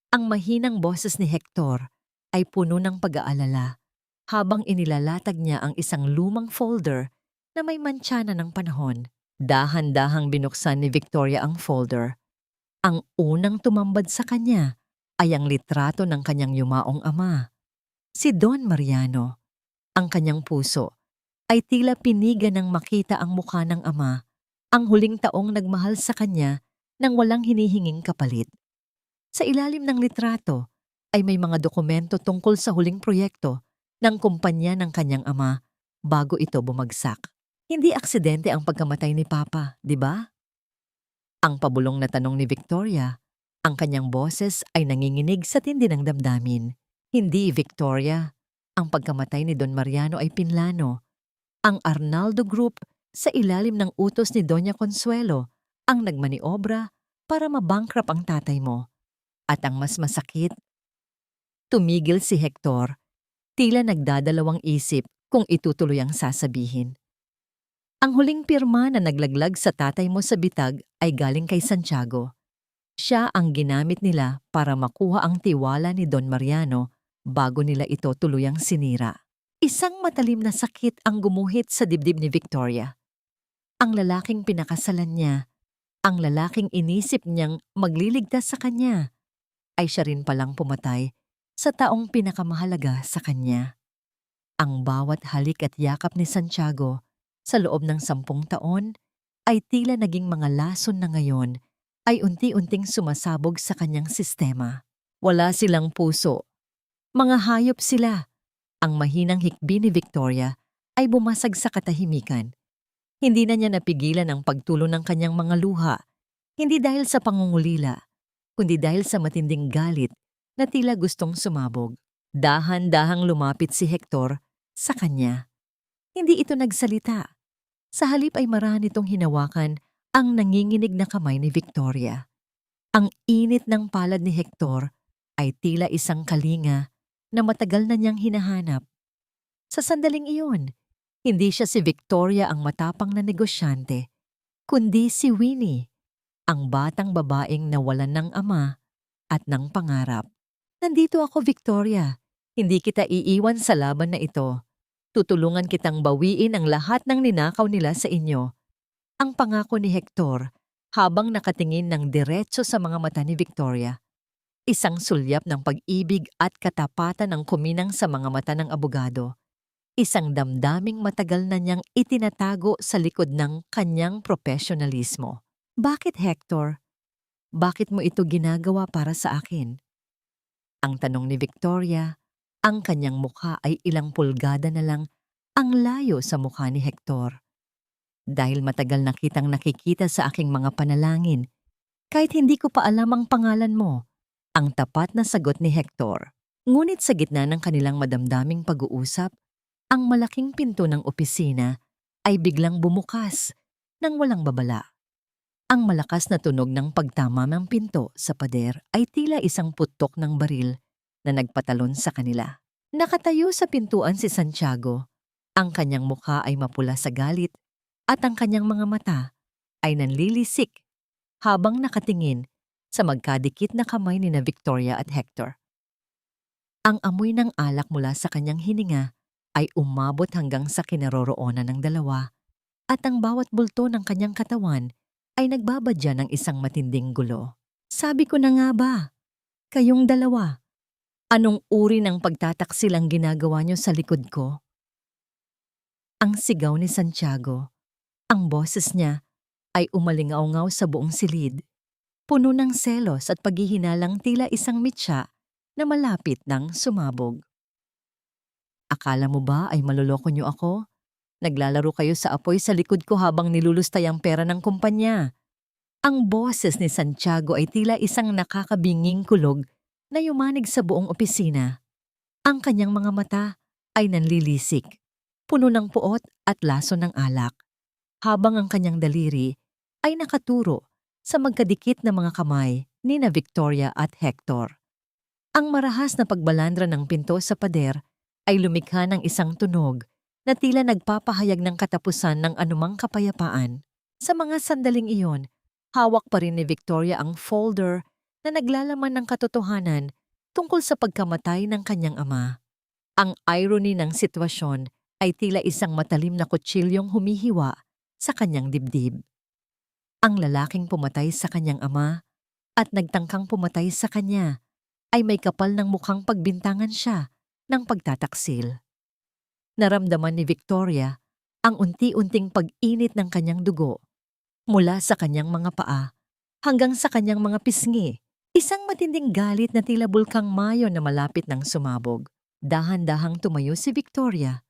Ang mahinang boses ni Hector ay puno ng pag-aalala habang inilalatag niya ang isang lumang folder na may mantsana ng panahon. Dahan-dahang binuksan ni Victoria ang folder. Ang unang tumambad sa kanya ay ang litrato ng kanyang yumaong ama, si Don Mariano. Ang kanyang puso ay tila piniga ng makita ang mukha ng ama, ang huling taong nagmahal sa kanya nang walang hinihinging kapalit. Sa ilalim ng litrato ay may mga dokumento tungkol sa huling proyekto ng kumpanya ng kanyang ama bago ito bumagsak. Hindi aksidente ang pagkamatay ni Papa, di ba? Ang pabulong na tanong ni Victoria, ang kanyang boses ay nanginginig sa tindi ng damdamin. Hindi, Victoria. Ang pagkamatay ni Don Mariano ay pinlano. Ang Arnaldo Group sa ilalim ng utos ni Doña Consuelo ang nagmaniobra para mabankrupt ang tatay mo. At ang mas masakit, tumigil si Hector, tila nagdadalawang isip kung itutuloy ang sasabihin. Ang huling pirma na naglaglag sa tatay mo sa bitag ay galing kay Santiago. Siya ang ginamit nila para makuha ang tiwala ni Don Mariano bago nila ito tuluyang sinira. Isang matalim na sakit ang gumuhit sa dibdib ni Victoria. Ang lalaking pinakasalan niya, ang lalaking inisip niyang magliligtas sa kanya, ay siya rin palang pumatay sa taong pinakamahalaga sa kanya. Ang bawat halik at yakap ni Santiago sa loob ng 10 taon ay tila naging mga lason na ngayon ay unti-unting sumasabog sa kanyang sistema. Wala silang puso. Mga hayop sila. Ang mahinang hikbi ni Victoria ay bumasag sa katahimikan. Hindi na niya napigilan ang pagtulo ng kanyang mga luha, hindi dahil sa pangungulila, kundi dahil sa matinding galit na tila gustong sumabog. Dahan-dahang lumapit si Hector sa kanya. Hindi ito nagsalita. Sa halip ay marahan itong hinawakan ang nanginginig na kamay ni Victoria. Ang init ng palad ni Hector ay tila isang kalinga na matagal na niyang hinahanap. Sa sandaling iyon, hindi siya si Victoria ang matapang na negosyante, kundi si Winnie, ang batang babaeng nawalan ng ama at ng pangarap. Nandito ako, Victoria. Hindi kita iiwan sa laban na ito. Tutulungan kitang bawiin ang lahat ng ninakaw nila sa inyo. Ang pangako ni Hector habang nakatingin ng diretso sa mga mata ni Victoria. Isang sulyap ng pag-ibig at katapatan ang kuminang sa mga mata ng abogado. Isang damdaming matagal na niyang itinatago sa likod ng kanyang profesionalismo. Bakit, Hector? Bakit mo ito ginagawa para sa akin? Ang tanong ni Victoria, ang kanyang mukha ay ilang pulgada na lang ang layo sa mukha ni Hector. Dahil matagal na kitang nakikita sa aking mga panalangin, kahit hindi ko pa alam ang pangalan mo, ang tapat na sagot ni Hector. Ngunit sa gitna ng kanilang madamdaming pag-uusap, ang malaking pinto ng opisina ay biglang bumukas nang walang babala. Ang malakas na tunog ng pagtama ng pinto sa pader ay tila isang putok ng baril na nagpatalon sa kanila. Nakatayo sa pintuan si Santiago. Ang kanyang mukha ay mapula sa galit at ang kanyang mga mata ay nanlilisik habang nakatingin sa magkadikit na kamay ni na Victoria at Hector. Ang amoy ng alak mula sa kanyang hininga ay umabot hanggang sa kinaroroonan ng dalawa at ang bawat bulto ng kanyang katawan ay nagbabadya ng isang matinding gulo. Sabi ko na nga ba, kayong dalawa, anong uri ng pagtataksil ang ginagawa niyo sa likod ko? Ang sigaw ni Santiago, ang boses niya ay umalingaw-ngaw sa buong silid, puno ng selos at paghihinalang tila isang mitya na malapit ng sumabog. Akala mo ba ay maloloko niyo ako? Naglalaro kayo sa apoy sa likod ko habang nilulustay ang pera ng kumpanya. Ang boses ni Santiago ay tila isang nakakabinging kulog na yumanig sa buong opisina. Ang kanyang mga mata ay nanlilisik, puno ng puot at laso ng alak, habang ang kanyang daliri ay nakaturo sa magkadikit na mga kamay ni na Victoria at Hector. Ang marahas na pagbalandra ng pinto sa pader ay lumikha ng isang tunog na tila nagpapahayag ng katapusan ng anumang kapayapaan. Sa mga sandaling iyon, hawak pa rin ni Victoria ang folder na naglalaman ng katotohanan tungkol sa pagkamatay ng kanyang ama. Ang irony ng sitwasyon ay tila isang matalim na kutsilyong humihiwa sa kanyang dibdib. Ang lalaking pumatay sa kanyang ama at nagtangkang pumatay sa kanya ay may kapal ng mukhang pagbintangan siya ng pagtataksil. Naramdaman ni Victoria ang unti-unting pag-init ng kanyang dugo mula sa kanyang mga paa hanggang sa kanyang mga pisngi. Isang matinding galit na tila bulkang mayo na malapit ng sumabog. Dahan-dahang tumayo si Victoria.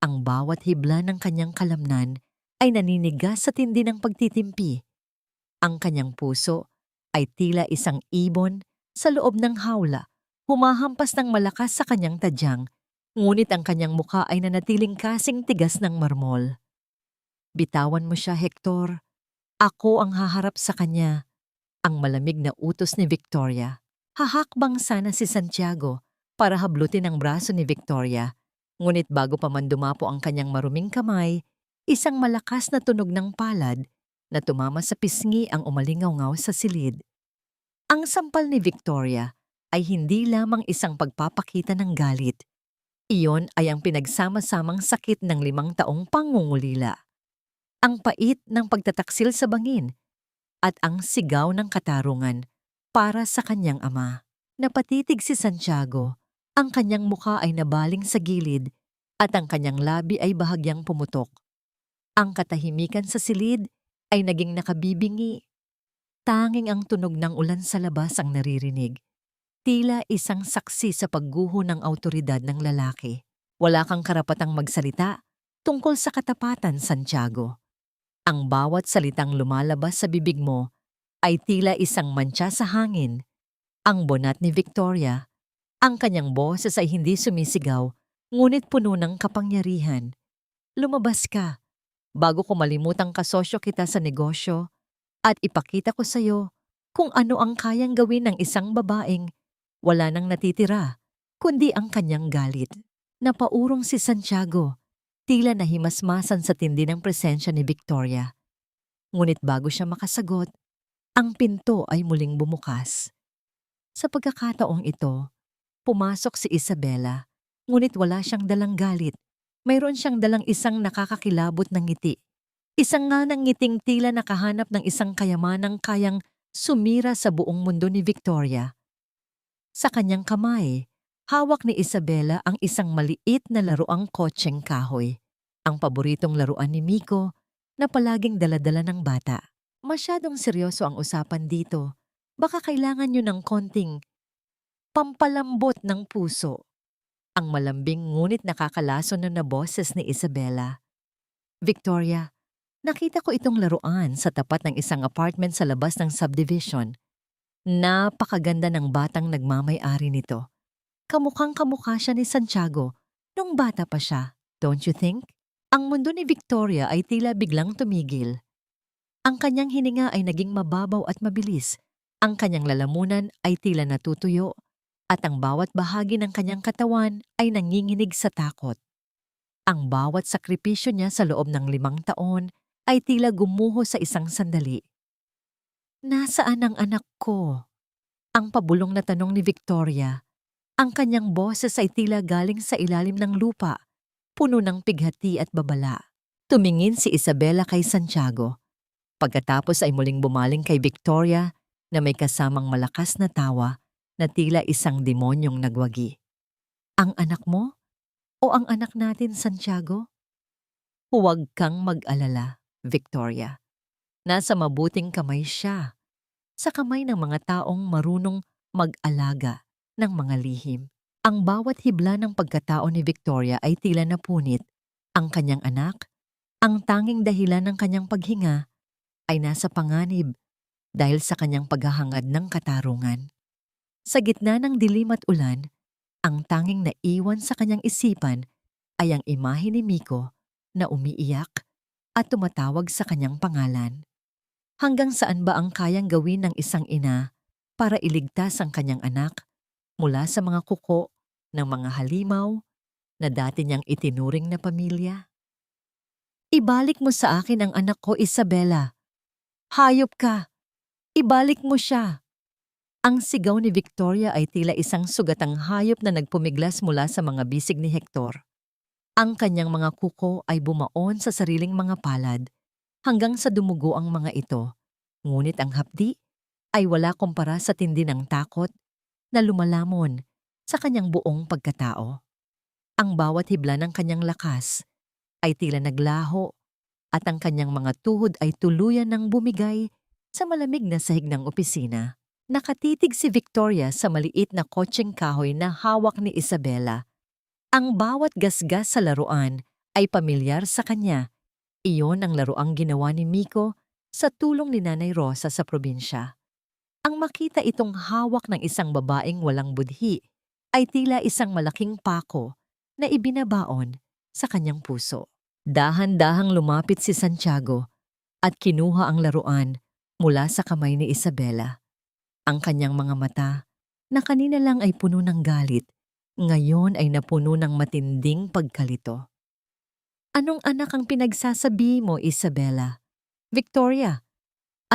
Ang bawat hibla ng kanyang kalamnan ay naninigas sa tindi ng pagtitimpi. Ang kanyang puso ay tila isang ibon sa loob ng hawla, humahampas ng malakas sa kanyang tadyang, ngunit ang kanyang mukha ay nanatiling kasing tigas ng marmol. Bitawan mo siya, Hector. Ako ang haharap sa kanya. Ang malamig na utos ni Victoria. Hahakbang sana si Santiago para hablutin ang braso ni Victoria. Ngunit bago pa man dumapo ang kanyang maruming kamay, isang malakas na tunog ng palad na tumama sa pisngi ang umalingaw-ngaw sa silid. Ang sampal ni Victoria ay hindi lamang isang pagpapakita ng galit. Iyon ay ang pinagsama-samang sakit ng 5 taong pangungulila. Ang pait ng pagtataksil sa bangin at ang sigaw ng katarungan para sa kanyang ama. Napatitig si Santiago, ang kanyang mukha ay nabaling sa gilid at ang kanyang labi ay bahagyang pumutok. Ang katahimikan sa silid ay naging nakabibingi. Tanging ang tunog ng ulan sa labas ang naririnig. Tila isang saksi sa pagguho ng awtoridad ng lalaki. Wala kang karapatang magsalita tungkol sa katapatan, Santiago. Ang bawat salitang lumalabas sa bibig mo ay tila isang mantsa sa hangin. Ang bonat ni Victoria, ang kanyang boses ay hindi sumisigaw, ngunit puno ng kapangyarihan. Lumabas ka, bago ko malimutang kasosyo kita sa negosyo at ipakita ko sa iyo kung ano ang kayang gawin ng isang babaeng wala nang natitira, kundi ang kanyang galit. Napaurong si Santiago, tila nahimasmasan sa tindi ng presensya ni Victoria. Ngunit bago siya makasagot, ang pinto ay muling bumukas. Sa pagkakataong ito, pumasok si Isabela, ngunit wala siyang dalang galit. Mayroon siyang dalang isang nakakakilabot na ngiti. Isang nga ng ngiting tila nakahanap ng isang kayamanang kayang sumira sa buong mundo ni Victoria. Sa kanyang kamay, hawak ni Isabela ang isang maliit na laruang kotseng kahoy, ang paboritong laruan ni Miko na palaging daladala ng bata. Masyadong seryoso ang usapan dito. Baka kailangan nyo ng konting pampalambot ng puso. Ang malambing ngunit nakakalason na boses ni Isabela. Victoria, nakita ko itong laruan sa tapat ng isang apartment sa labas ng subdivision. Napakaganda ng batang nagmamay-ari nito. Kamukhang-kamukha siya ni Santiago nung bata pa siya, don't you think? Ang mundo ni Victoria ay tila biglang tumigil. Ang kanyang hininga ay naging mababaw at mabilis. Ang kanyang lalamunan ay tila natutuyo at ang bawat bahagi ng kanyang katawan ay nanginginig sa takot. Ang bawat sakripisyo niya sa loob ng 5 taon ay tila gumuho sa isang sandali. Nasaan ang anak ko? Ang pabulong na tanong ni Victoria. Ang kanyang boses ay tila galing sa ilalim ng lupa, puno ng pighati at babala. Tumingin si Isabela kay Santiago. Pagkatapos ay muling bumaling kay Victoria na may kasamang malakas na tawa na tila isang demonyong nagwagi. Ang anak mo? O ang anak natin, Santiago? Huwag kang mag-alala, Victoria. Nasa mabuting kamay siya. Sa kamay ng mga taong marunong mag-alaga ng mga lihim. Ang bawat hibla ng pagkatao ni Victoria ay tila napunit. Ang kanyang anak, ang tanging dahilan ng kanyang paghinga, ay nasa panganib dahil sa kanyang paghahangad ng katarungan. Sa gitna ng dilim at ulan, ang tanging naiwan sa kanyang isipan ay ang imahe ni Miko na umiiyak at tumatawag sa kanyang pangalan. Hanggang saan ba ang kayang gawin ng isang ina para iligtas ang kanyang anak mula sa mga kuko ng mga halimaw na dati niyang itinuring na pamilya? Ibalik mo sa akin ang anak ko, Isabela. Hayop ka! Ibalik mo siya! Ang sigaw ni Victoria ay tila isang sugatang hayop na nagpumiglas mula sa mga bisig ni Hector. Ang kanyang mga kuko ay bumaon sa sariling mga palad hanggang sa dumugo ang mga ito. Ngunit ang hapdi ay wala kumpara sa tindi ng takot na lumalamon sa kanyang buong pagkatao. Ang bawat hibla ng kanyang lakas ay tila naglaho at ang kanyang mga tuhod ay tuluyan ng bumigay sa malamig na sahig ng opisina. Nakatitig si Victoria sa maliit na kotseng kahoy na hawak ni Isabela. Ang bawat gasgas sa laruan ay pamilyar sa kanya. Iyon ang laruang ginawa ni Miko sa tulong ni Nanay Rosa sa probinsya. Ang makita itong hawak ng isang babaeng walang budhi ay tila isang malaking pako na ibinabaon sa kanyang puso. Dahan-dahang lumapit si Santiago at kinuha ang laruan mula sa kamay ni Isabela. Ang kanyang mga mata, na kanina lang ay puno ng galit, ngayon ay napuno ng matinding pagkalito. Anong anak ang pinagsasabi mo, Isabela? Victoria,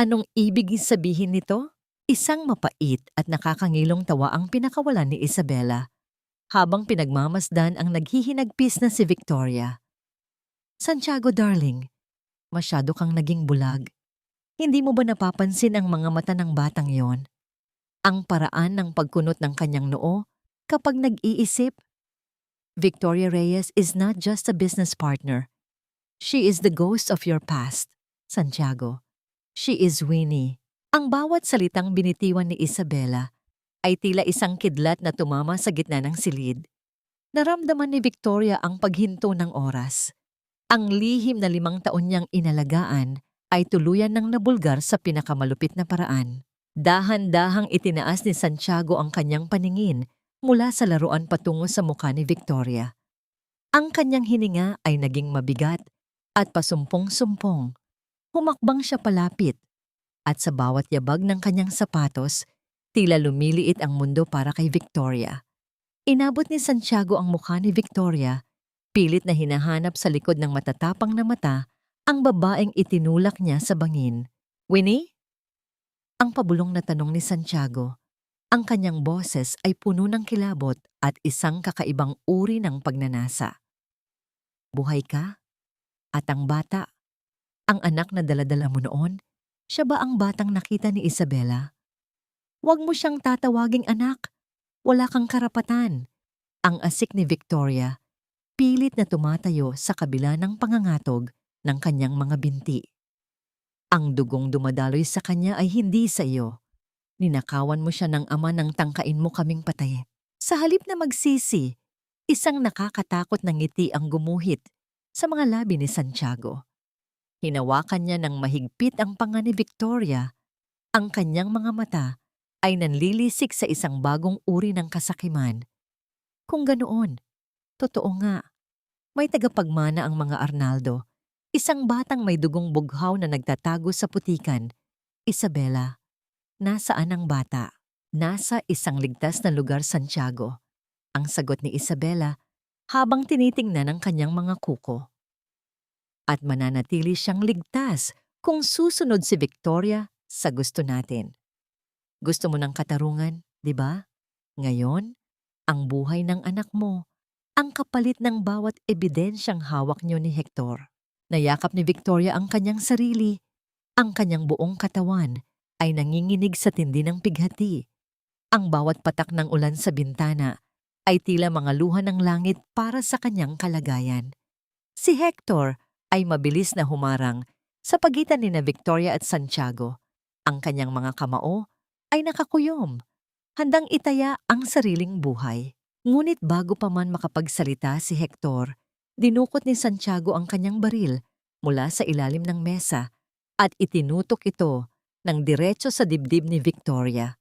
anong ibig sabihin nito? Isang mapait at nakakangilong tawa ang pinakawalan ni Isabela habang pinagmamasdan ang naghihinagpis na si Victoria. Santiago darling, masyado kang naging bulag. Hindi mo ba napapansin ang mga mata ng batang yon? Ang paraan ng pagkunot ng kanyang noo kapag nag-iisip? Victoria Reyes is not just a business partner. She is the ghost of your past, Santiago. She is Winnie. Ang bawat salitang binitiwan ni Isabela ay tila isang kidlat na tumama sa gitna ng silid. Naramdaman ni Victoria ang paghinto ng oras. Ang lihim na 5 taon niyang inalagaan ay tuluyan ng nabulgar sa pinakamalupit na paraan. Dahan-dahang itinaas ni Santiago ang kanyang paningin mula sa laruan patungo sa mukha ni Victoria. Ang kanyang hininga ay naging mabigat at pasumpong-sumpong. Humakbang siya palapit at sa bawat yabag ng kanyang sapatos, tila lumiliit ang mundo para kay Victoria. Inabot ni Santiago ang mukha ni Victoria, pilit na hinahanap sa likod ng matatapang na mata ang babaeng itinulak niya sa bangin. Winnie? Ang pabulong na tanong ni Santiago. Ang kanyang boses ay puno ng kilabot at isang kakaibang uri ng pagnanasa. Buhay ka? At ang bata? Ang anak na daladala mo noon? Siya ba ang batang nakita ni Isabela? Huwag mo siyang tatawaging anak. Wala kang karapatan. Ang asik ni Victoria, pilit na tumatayo sa kabila ng pangangatog ng kanyang mga binti. Ang dugong dumadaloy sa kanya ay hindi sa iyo. Ninakawan mo siya ng ama nang tangkain mo kaming patay. Sa halip na magsisi, isang nakakatakot na ngiti ang gumuhit sa mga labi ni Santiago. Hinawakan niya ng mahigpit ang panga ni Victoria. Ang kanyang mga mata ay nanlilisik sa isang bagong uri ng kasakiman. Kung ganoon, totoo nga, may tagapagmana ang mga Arnaldo. Isang batang may dugong bughaw na nagtatago sa putikan. Isabela, nasaan ang bata? Nasa isang ligtas na lugar, Santiago. Ang sagot ni Isabela habang tinitingnan ang kanyang mga kuko. At mananatili siyang ligtas kung susunod si Victoria sa gusto natin. Gusto mo ng katarungan, di ba? Ngayon, ang buhay ng anak mo, ang kapalit ng bawat ebidensyang hawak niyo ni Hector. Nayakap ni Victoria ang kanyang sarili. Ang kanyang buong katawan ay nanginginig sa tindi ng pighati. Ang bawat patak ng ulan sa bintana ay tila mga luha ng langit para sa kanyang kalagayan. Si Hector ay mabilis na humarang sa pagitan ni Victoria at Santiago. Ang kanyang mga kamao ay nakakuyom, handang itaya ang sariling buhay. Ngunit bago pa man makapagsalita si Hector, dinukot ni Santiago ang kanyang baril mula sa ilalim ng mesa at itinutok ito ng diretso sa dibdib ni Victoria.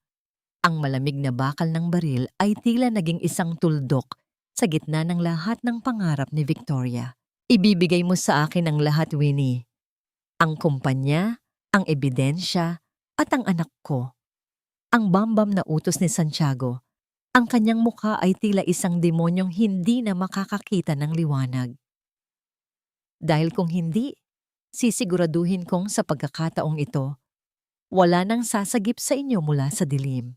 Ang malamig na bakal ng baril ay tila naging isang tuldok sa gitna ng lahat ng pangarap ni Victoria. Ibibigay mo sa akin ang lahat, Winnie. Ang kumpanya, ang ebidensya, at ang anak ko. Ang bambam na utos ni Santiago. Ang kanyang mukha ay tila isang demonyong hindi na makakakita ng liwanag. Dahil kung hindi, sisiguraduhin kong sa pagkakataong ito, wala nang sasagip sa inyo mula sa dilim.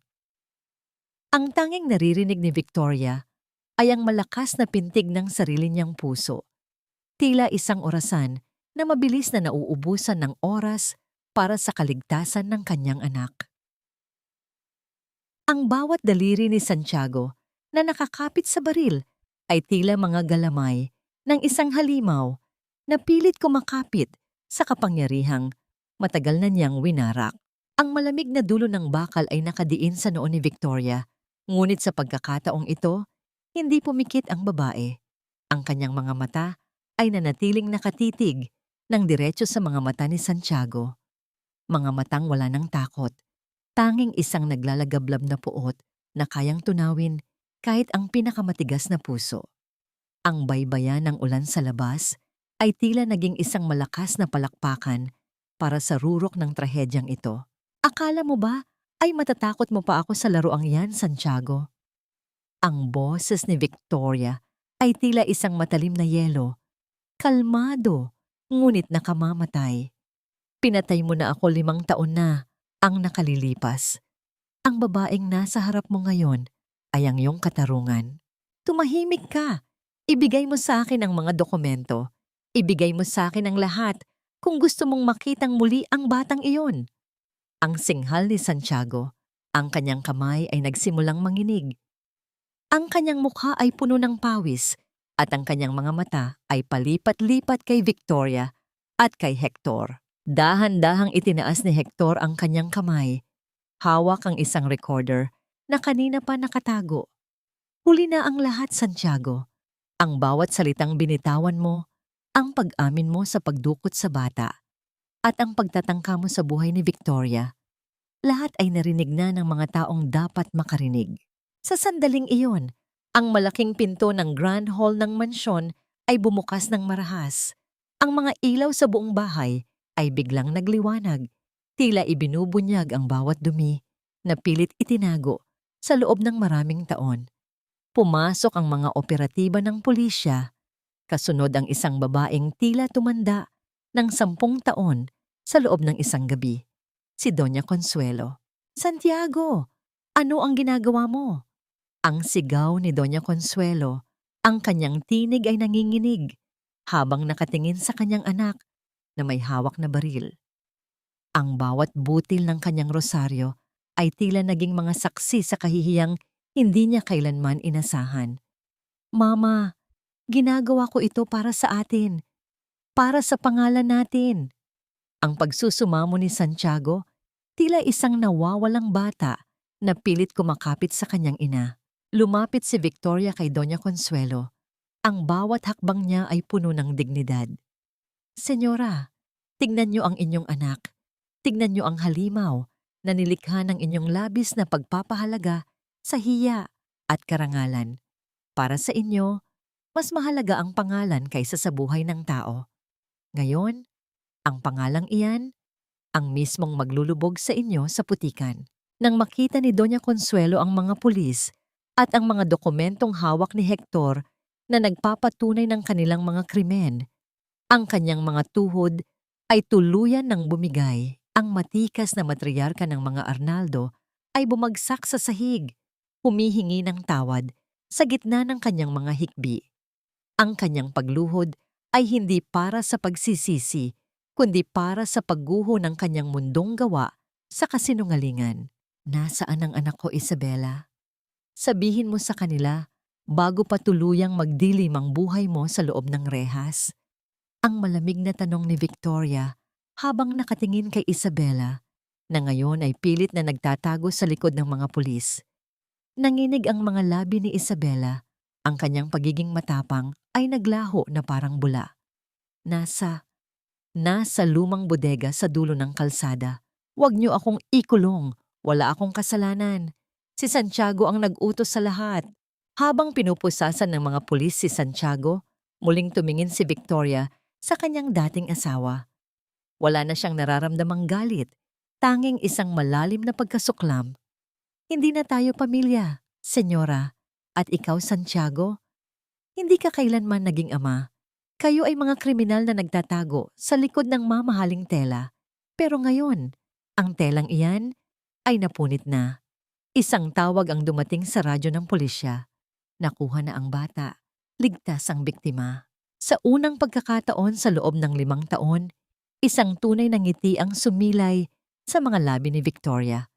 Ang tanging naririnig ni Victoria ay ang malakas na pintig ng sarili niyang puso. Tila isang orasan na mabilis na nauubusan ng oras para sa kaligtasan ng kanyang anak. Ang bawat daliri ni Santiago na nakakapit sa baril ay tila mga galamay ng isang halimaw na pilit kumakapit sa kapangyarihang matagal na niyang winarak. Ang malamig na dulo ng bakal ay nakadiin sa noo ni Victoria, ngunit sa pagkakataong ito, hindi pumikit ang babae. Ang kanyang mga mata ay nanatiling nakatitig ng diretso sa mga mata ni Santiago. Mga matang wala ng takot. Tanging isang naglalagablab na puot na kayang tunawin kahit ang pinakamatigas na puso. Ang baybayan ng ulan sa labas ay tila naging isang malakas na palakpakan para sa rurok ng trahedyang ito. Akala mo ba ay matatakot mo pa ako sa laruang yan, Santiago? Ang boses ni Victoria ay tila isang matalim na yelo, kalmado, ngunit nakamamatay. Pinatay mo na ako 5 taon na ang nakalilipas. Ang babaeng nasa harap mo ngayon ay ang iyong katarungan. Tumahimik ka. Ibigay mo sa akin ang mga dokumento. Ibigay mo sa akin ang lahat kung gusto mong makitang muli ang batang iyon. Ang singhal ni Santiago, ang kanyang kamay ay nagsimulang manginig. Ang kanyang mukha ay puno ng pawis at ang kanyang mga mata ay palipat-lipat kay Victoria at kay Hector. Dahan-dahang itinaas ni Hector ang kanyang kamay. Hawak ang isang recorder na kanina pa nakatago. Huli na ang lahat, Santiago. Ang bawat salitang binitawan mo, ang pag-amin mo sa pagdukot sa bata, at ang pagtatangka mo sa buhay ni Victoria. Lahat ay narinig na ng mga taong dapat makarinig. Sa sandaling iyon, ang malaking pinto ng Grand Hall ng mansyon ay bumukas ng marahas. Ang mga ilaw sa buong bahay ay biglang nagliwanag. Tila ibinubunyag ang bawat dumi na pilit itinago sa loob ng maraming taon. Pumasok ang mga operatiba ng pulisya. Kasunod ang isang babaeng tila tumanda ng 10 taon sa loob ng isang gabi. Si Doña Consuelo. Santiago, ano ang ginagawa mo? Ang sigaw ni Doña Consuelo, ang kanyang tinig ay nanginginig habang nakatingin sa kanyang anak na may hawak na baril. Ang bawat butil ng kanyang rosaryo ay tila naging mga saksi sa kahihiyang hindi niya kailanman inasahan. Mama, ginagawa ko ito para sa atin, para sa pangalan natin. Ang pagsusumamo ni Santiago, tila isang nawawalang bata na pilit kumakapit sa kanyang ina. Lumapit si Victoria kay Doña Consuelo. Ang bawat hakbang niya ay puno ng dignidad. Senyora, tignan niyo ang inyong anak. Tignan niyo ang halimaw na nilikha ng inyong labis na pagpapahalaga sa hiya at karangalan. Para sa inyo, mas mahalaga ang pangalan kaysa sa buhay ng tao. Ngayon, ang pangalang iyan, ang mismong maglulubog sa inyo sa putikan. Nang makita ni Doña Consuelo ang mga pulis at ang mga dokumentong hawak ni Hector na nagpapatunay ng kanilang mga krimen, ang kanyang mga tuhod ay tuluyan ng bumigay. Ang matikas na matriarka ng mga Arnaldo ay bumagsak sa sahig, humihingi ng tawad sa gitna ng kanyang mga hikbi. Ang kanyang pagluhod ay hindi para sa pagsisisi, kundi para sa pagguho ng kanyang mundong gawa sa kasinungalingan. Nasaan ang anak ko, Isabela? Sabihin mo sa kanila bago pa tuluyang magdilim ang buhay mo sa loob ng rehas. Ang malamig na tanong ni Victoria habang nakatingin kay Isabela na ngayon ay pilit na nagtatago sa likod ng mga pulis. Nanginig ang mga labi ni Isabela. Ang kanyang pagiging matapang ay naglaho na parang bula. Nasa lumang bodega sa dulo ng kalsada. Huwag niyo akong ikulong. Wala akong kasalanan. Si Santiago ang nag-utos sa lahat. Habang pinupusasan ng mga pulis si Santiago, muling tumingin si Victoria sa kanyang dating asawa. Wala na siyang nararamdamang galit, tanging isang malalim na pagkasuklam. Hindi na tayo pamilya, senyora, at ikaw, Santiago. Hindi ka kailanman naging ama. Kayo ay mga kriminal na nagtatago sa likod ng mamahaling tela. Pero ngayon, ang telang iyan ay napunit na. Isang tawag ang dumating sa radyo ng pulisya. Nakuha na ang bata. Ligtas ang biktima. Sa unang pagkakataon sa loob ng 5 taon, isang tunay na ngiti ang sumilay sa mga labi ni Victoria.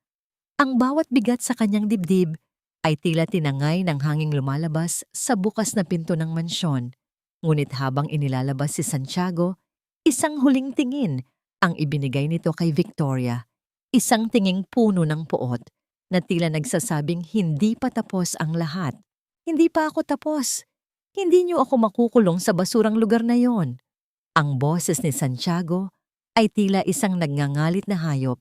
Ang bawat bigat sa kanyang dibdib ay tila tinangay ng hanging lumalabas sa bukas na pinto ng mansyon. Ngunit habang inilalabas si Santiago, isang huling tingin ang ibinigay nito kay Victoria. Isang tinging puno ng puot na tila nagsasabing hindi pa tapos ang lahat. Hindi pa ako tapos. Hindi niyo ako makukulong sa basurang lugar na yon. Ang boses ni Santiago ay tila isang nagngangalit na hayop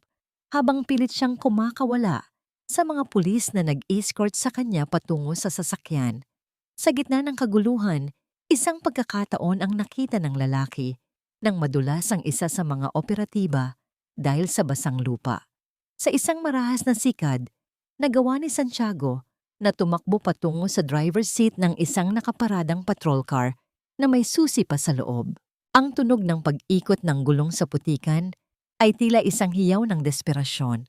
habang pilit siyang kumakawala sa mga pulis na nag-escort sa kanya patungo sa sasakyan. Sa gitna ng kaguluhan, isang pagkakataon ang nakita ng lalaki nang madulas ang isa sa mga operatiba dahil sa basang lupa. Sa isang marahas na sikad, nagawa ni Santiago na tumakbo patungo sa driver's seat ng isang nakaparadang patrol car na may susi pa sa loob. Ang tunog ng pag-ikot ng gulong sa putikan ay tila isang hiyaw ng desperasyon.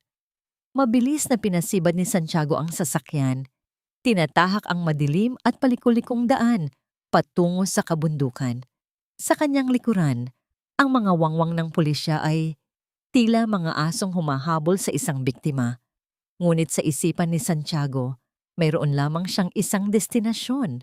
Mabilis na pinasibad ni Santiago ang sasakyan. Tinatahak ang madilim at palikulikong daan patungo sa kabundukan. Sa kanyang likuran, ang mga wangwang ng pulisya ay tila mga asong humahabol sa isang biktima. Ngunit sa isipan ni Santiago, mayroon lamang siyang isang destinasyon,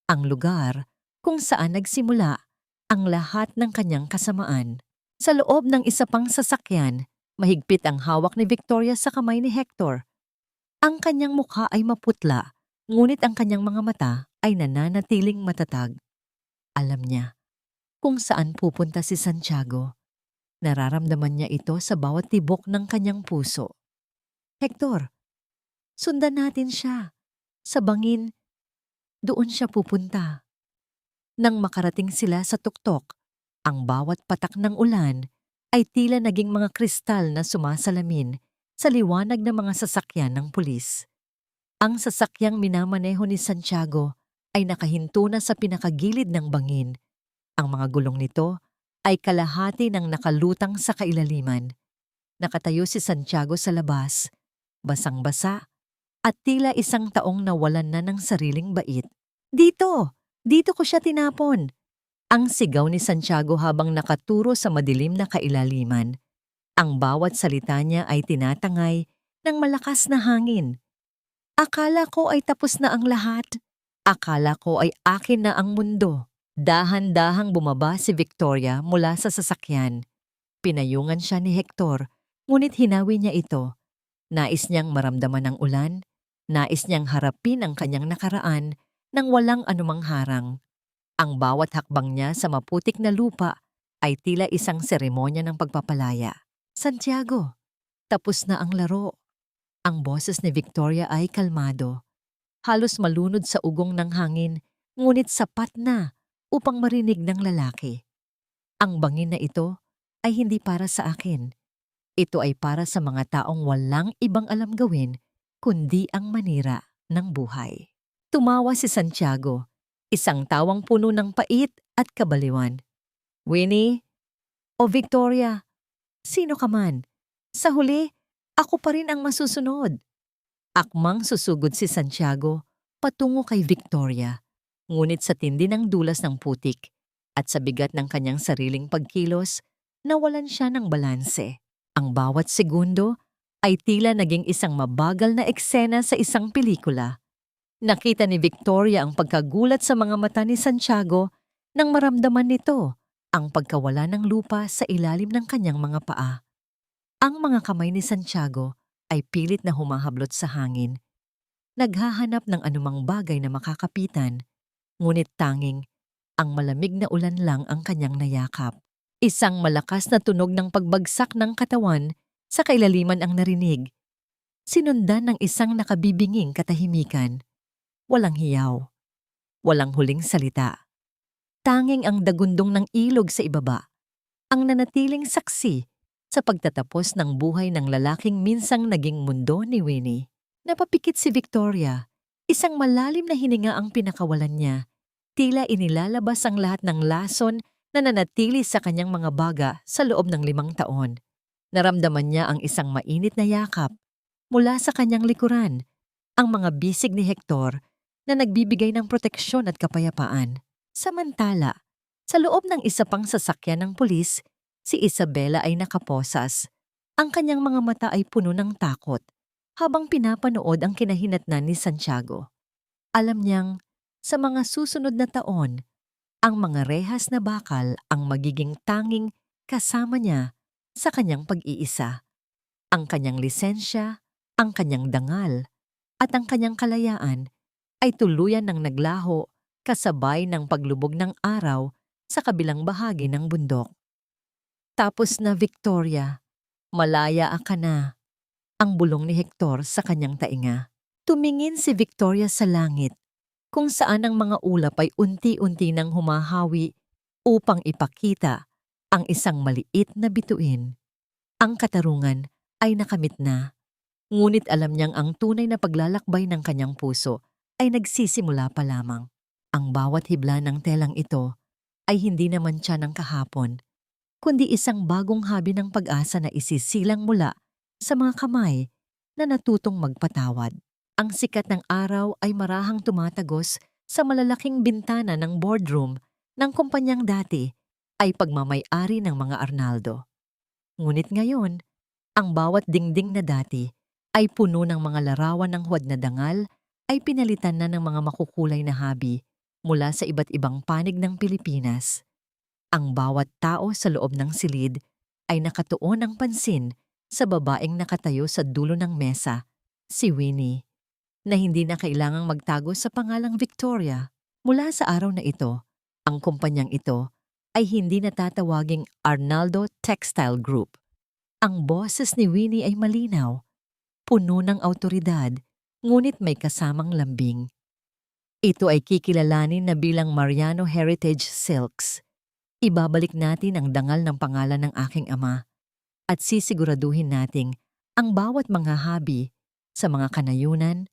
ang lugar kung saan nagsimula ang lahat ng kanyang kasamaan. Sa loob ng isa pang sasakyan, mahigpit ang hawak ni Victoria sa kamay ni Hector. Ang kanyang mukha ay maputla, ngunit ang kanyang mga mata ay nananatiling matatag. Alam niya kung saan pupunta si Santiago. Nararamdaman niya ito sa bawat tibok ng kanyang puso. Hector, sundan natin siya. Sa bangin, doon siya pupunta. Nang makarating sila sa tuktok, ang bawat patak ng ulan ay tila naging mga kristal na sumasalamin sa liwanag ng mga sasakyan ng pulis. Ang sasakyang minamaneho ni Santiago ay nakahinto na sa pinakagilid ng bangin. Ang mga gulong nito ay kalahati ng nakalutang sa kailaliman. Nakatayo si Santiago sa labas, basang-basa, at tila isang taong nawalan na ng sariling bait. Dito! Dito ko siya tinapon! Ang sigaw ni Santiago habang nakaturo sa madilim na kailaliman. Ang bawat salita niya ay tinatangay ng malakas na hangin. Akala ko ay tapos na ang lahat. Akala ko ay akin na ang mundo. Dahan-dahang bumaba si Victoria mula sa sasakyan. Pinayungan siya ni Hector, ngunit hinawi niya ito. Nais niyang maramdaman ang ulan, nais niyang harapin ang kanyang nakaraan nang walang anumang harang. Ang bawat hakbang niya sa maputik na lupa ay tila isang seremonya ng pagpapalaya. Santiago, tapos na ang laro. Ang boses ni Victoria ay kalmado. Halos malunod sa ugong ng hangin, ngunit sapat na upang marinig ng lalaki. Ang bangin na ito ay hindi para sa akin. Ito ay para sa mga taong walang ibang alam gawin kundi ang manira ng buhay. Tumawa si Santiago, isang tawang puno ng pait at kabaliwan. Winnie o Victoria, sino ka man, sa huli, ako pa rin ang masusunod. Akmang susugod si Santiago patungo kay Victoria, ngunit sa tindi ng dulas ng putik at sa bigat ng kanyang sariling pagkilos, nawalan siya ng balanse. Ang bawat segundo ay tila naging isang mabagal na eksena sa isang pelikula. Nakita ni Victoria ang pagkagulat sa mga mata ni Santiago nang maramdaman nito ang pagkawala ng lupa sa ilalim ng kanyang mga paa. Ang mga kamay ni Santiago ay pilit na humahablot sa hangin. Naghahanap ng anumang bagay na makakapitan, ngunit tanging ang malamig na ulan lang ang kanyang nayakap. Isang malakas na tunog ng pagbagsak ng katawan sa kailaliman ang narinig. Sinundan ng isang nakabibinging katahimikan. Walang hiyaw, walang huling salita. Tanging ang dagundong ng ilog sa ibaba, ang nanatiling saksi sa pagtatapos ng buhay ng lalaking minsang naging mundo ni Winnie. Napapikit si Victoria, isang malalim na hininga ang pinakawalan niya. Tila inilalabas ang lahat ng lason na nanatili sa kanyang mga baga sa loob ng 5 taon. Naramdaman niya ang isang mainit na yakap mula sa kanyang likuran, ang mga bisig ni Hector na nagbibigay ng proteksyon at kapayapaan. Samantala, sa loob ng isa pang sasakyan ng pulis, si Isabela ay nakaposas. Ang kanyang mga mata ay puno ng takot habang pinapanood ang kinahinatnan ni Santiago. Alam niyang sa mga susunod na taon, ang mga rehas na bakal ang magiging tanging kasama niya sa kanyang pag-iisa. Ang kanyang lisensya, ang kanyang dangal, at ang kanyang kalayaan ay tuluyan ng naglaho kasabay ng paglubog ng araw sa kabilang bahagi ng bundok. Tapos na, Victoria, malaya ka na. Ang bulong ni Hector sa kanyang tainga. Tumingin si Victoria sa langit, kung saan ang mga ulap ay unti-unti nang humahawi upang ipakita ang isang maliit na bituin. Ang katarungan ay nakamit na, ngunit alam niyang ang tunay na paglalakbay ng kanyang puso ay nagsisimula pa lamang. Ang bawat hibla ng telang ito ay hindi naman siya ng kahapon. kundi isang bagong habi ng pag-asa na isisilang mula sa mga kamay na natutong magpatawad. Ang sikat ng araw ay marahang tumatagos sa malalaking bintana ng boardroom ng kumpanyang dati ay pagmamay-ari ng mga Arnaldo. Ngunit ngayon, ang bawat dingding na dati ay puno ng mga larawan ng huwad na dangal ay pinalitan na ng mga makukulay na habi mula sa iba't ibang panig ng Pilipinas. Ang bawat tao sa loob ng silid ay nakatuon ng pansin sa babaeng nakatayo sa dulo ng mesa, si Winnie, na hindi na kailangang magtago sa pangalang Victoria. Mula sa araw na ito, ang kumpanyang ito ay hindi natatawaging Arnaldo Textile Group. Ang boses ni Winnie ay malinaw, puno ng awtoridad, ngunit may kasamang lambing. Ito ay kikilalanin na bilang Mariano Heritage Silks. Ibabalik natin ang dangal ng pangalan ng aking ama at sisiguraduhin nating ang bawat mga habi sa mga kanayunan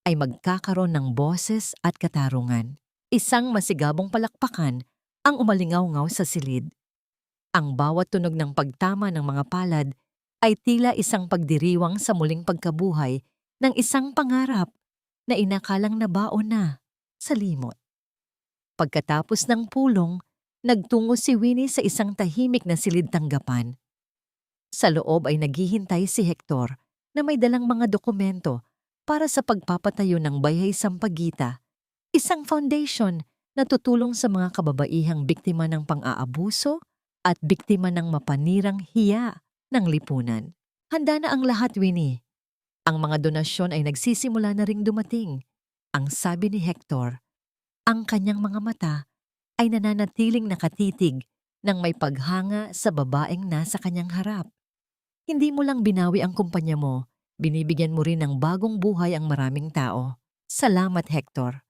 ay magkakaroon ng boses at katarungan. Isang masigabong palakpakan ang umalingaw-ngaw sa silid. Ang bawat tunog ng pagtama ng mga palad ay tila isang pagdiriwang sa muling pagkabuhay ng isang pangarap na inakalang nabaon na sa limot. Pagkatapos ng pulong, nagtungo si Winnie sa isang tahimik na silid tanggapan. Sa loob ay naghihintay si Hector na may dalang mga dokumento para sa pagpapatayo ng Bayhay Sampaguita, isang foundation na tutulong sa mga kababaihang biktima ng pang-aabuso at biktima ng mapanirang hiya ng lipunan. Handa na ang lahat, Winnie. Ang mga donasyon ay nagsisimula na ring dumating. Ang sabi ni Hector, ang kanyang mga mata ay nananatiling nakatitig nang may paghanga sa babaeng nasa kanyang harap. Hindi mo lang binawi ang kumpanya mo, binibigyan mo rin ng bagong buhay ang maraming tao. Salamat, Hector.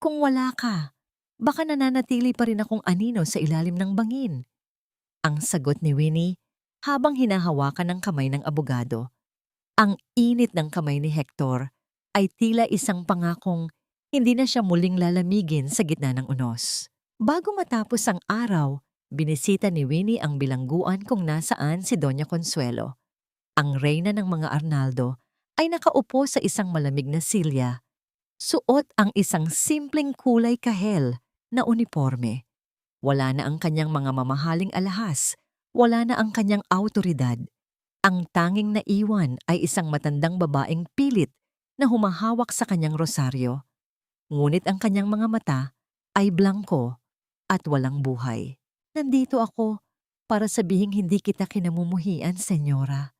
Kung wala ka, baka nananatili pa rin akong anino sa ilalim ng bangin. Ang sagot ni Winnie habang hinahawakan ng kamay ng abogado. Ang init ng kamay ni Hector ay tila isang pangakong hindi na siya muling lalamigin sa gitna ng unos. Bago matapos ang araw, binisita ni Winnie ang bilangguan kung nasaan si Doña Consuelo. Ang reyna ng mga Arnaldo ay nakaupo sa isang malamig na silya. Suot ang isang simpleng kulay kahel na uniforme. Wala na ang kanyang mga mamahaling alahas, wala na ang kanyang awtoridad. Ang tanging naiwan ay isang matandang babaeng pilit na humahawak sa kanyang rosaryo. Ngunit ang kanyang mga mata ay blangko at walang buhay. Nandito ako para sabihing hindi kita kinamumuhian, senyora.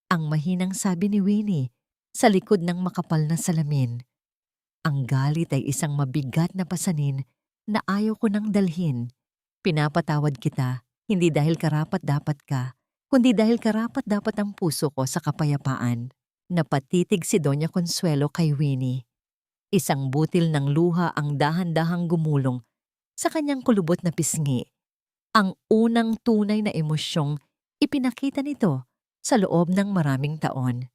Ang mahinang sabi ni Winnie sa likod ng makapal na salamin. Ang galit ay isang mabigat na pasanin na ayaw ko nang dalhin. Pinapatawad kita, hindi dahil karapat-dapat ka, kundi dahil karapat-dapat ang puso ko sa kapayapaan. Napatitig si Doña Consuelo kay Winnie. Isang butil ng luha ang dahan-dahang gumulong sa kanyang kulubot na pisngi. Ang unang tunay na emosyong ipinakita nito sa loob ng maraming taon.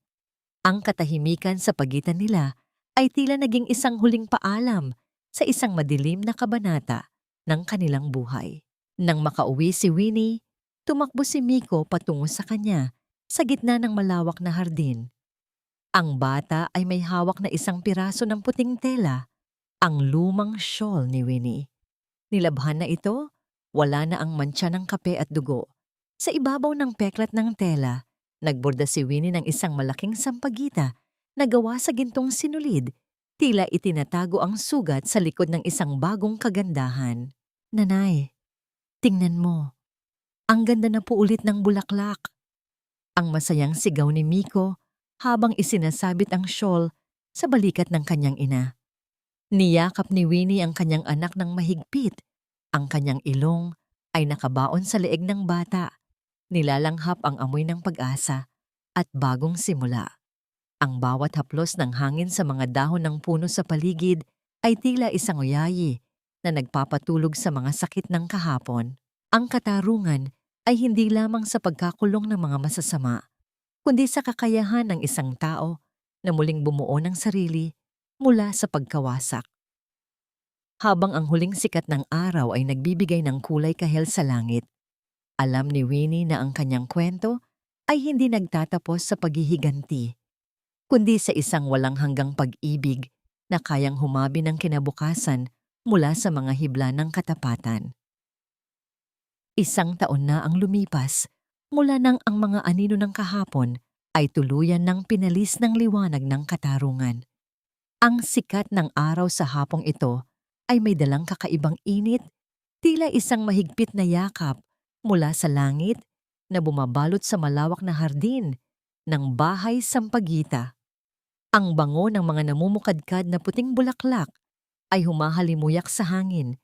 Ang katahimikan sa pagitan nila ay tila naging isang huling paalam sa isang madilim na kabanata ng kanilang buhay. Nang makauwi si Winnie, tumakbo si Miko patungo sa kanya sa gitna ng malawak na hardin. Ang bata ay may hawak na isang piraso ng puting tela, ang lumang shawl ni Winnie. Nilabhan na ito, wala na ang mantsa ng kape at dugo. Sa ibabaw ng peklat ng tela, nagborda si Winnie ng isang malaking sampagita na gawa sa gintong sinulid, tila itinatago ang sugat sa likod ng isang bagong kagandahan. Nanay, tingnan mo. Ang ganda na po ulit ng bulaklak. Ang masayang sigaw ni Miko habang isinasabit ang shawl sa balikat ng kanyang ina. Niyakap ni Winnie ang kanyang anak ng mahigpit. Ang kanyang ilong ay nakabaon sa leeg ng bata. Nilalanghap ang amoy ng pag-asa at bagong simula. Ang bawat haplos ng hangin sa mga dahon ng puno sa paligid ay tila isang uyayi na nagpapatulog sa mga sakit ng kahapon. Ang katarungan ay hindi lamang sa pagkakulong ng mga masasama, kundi sa kakayahan ng isang tao na muling bumuo ng sarili mula sa pagkawasak. Habang ang huling sikat ng araw ay nagbibigay ng kulay kahel sa langit, Alam ni Winnie na ang kanyang kwento ay hindi nagtatapos sa paghihiganti, kundi sa isang walang hanggang pag-ibig na kayang humabi ng kinabukasan mula sa mga hibla ng katapatan. Isang taon na ang lumipas mula nang ang mga anino ng kahapon ay tuluyan ng pinalis ng liwanag ng katarungan. Ang sikat ng araw sa hapong ito ay may dalang kakaibang init, tila isang mahigpit na yakap mula sa langit na bumabalot sa malawak na hardin ng bahay Sampaguita. Ang bango ng mga namumukadkad na puting bulaklak ay humahalimuyak sa hangin,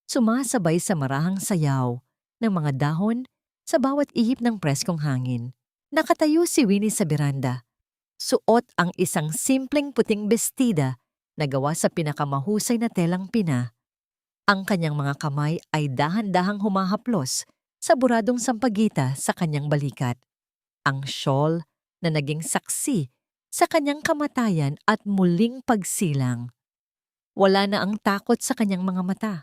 sumasabay sa marahang sayaw ng mga dahon sa bawat ihip ng preskong hangin. Nakatayo si Winnie sa beranda. Suot ang isang simpleng puting bestida na gawa sa pinakamahusay na telang pina. Ang kanyang mga kamay ay dahan-dahang humahaplos sa buradong sampagita sa kanyang balikat. Ang shawl na naging saksi sa kanyang kamatayan at muling pagsilang. Wala na ang takot sa kanyang mga mata.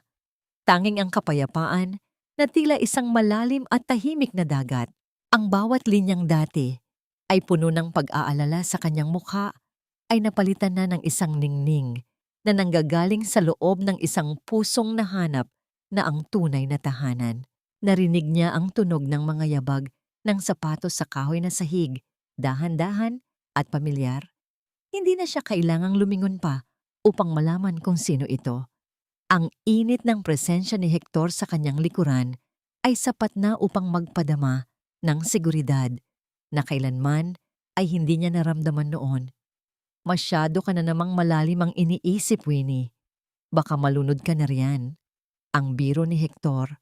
Tanging ang kapayapaan na tila isang malalim at tahimik na dagat. Ang bawat linyang dati ay puno ng pag-aalala sa kanyang mukha ay napalitan na ng isang ningning na nanggagaling sa loob ng isang pusong nahanap na ang tunay na tahanan. Narinig niya ang tunog ng mga yabag ng sapatos sa kahoy na sahig, dahan-dahan at pamilyar. Hindi na siya kailangang lumingon pa upang malaman kung sino ito. Ang init ng presensya ni Hector sa kanyang likuran ay sapat na upang magpadama ng seguridad na kailanman ay hindi niya naramdaman noon. Masyado ka na namang malalim ang iniisip, Winnie. Baka malunod ka na riyan. Ang biro ni Hector,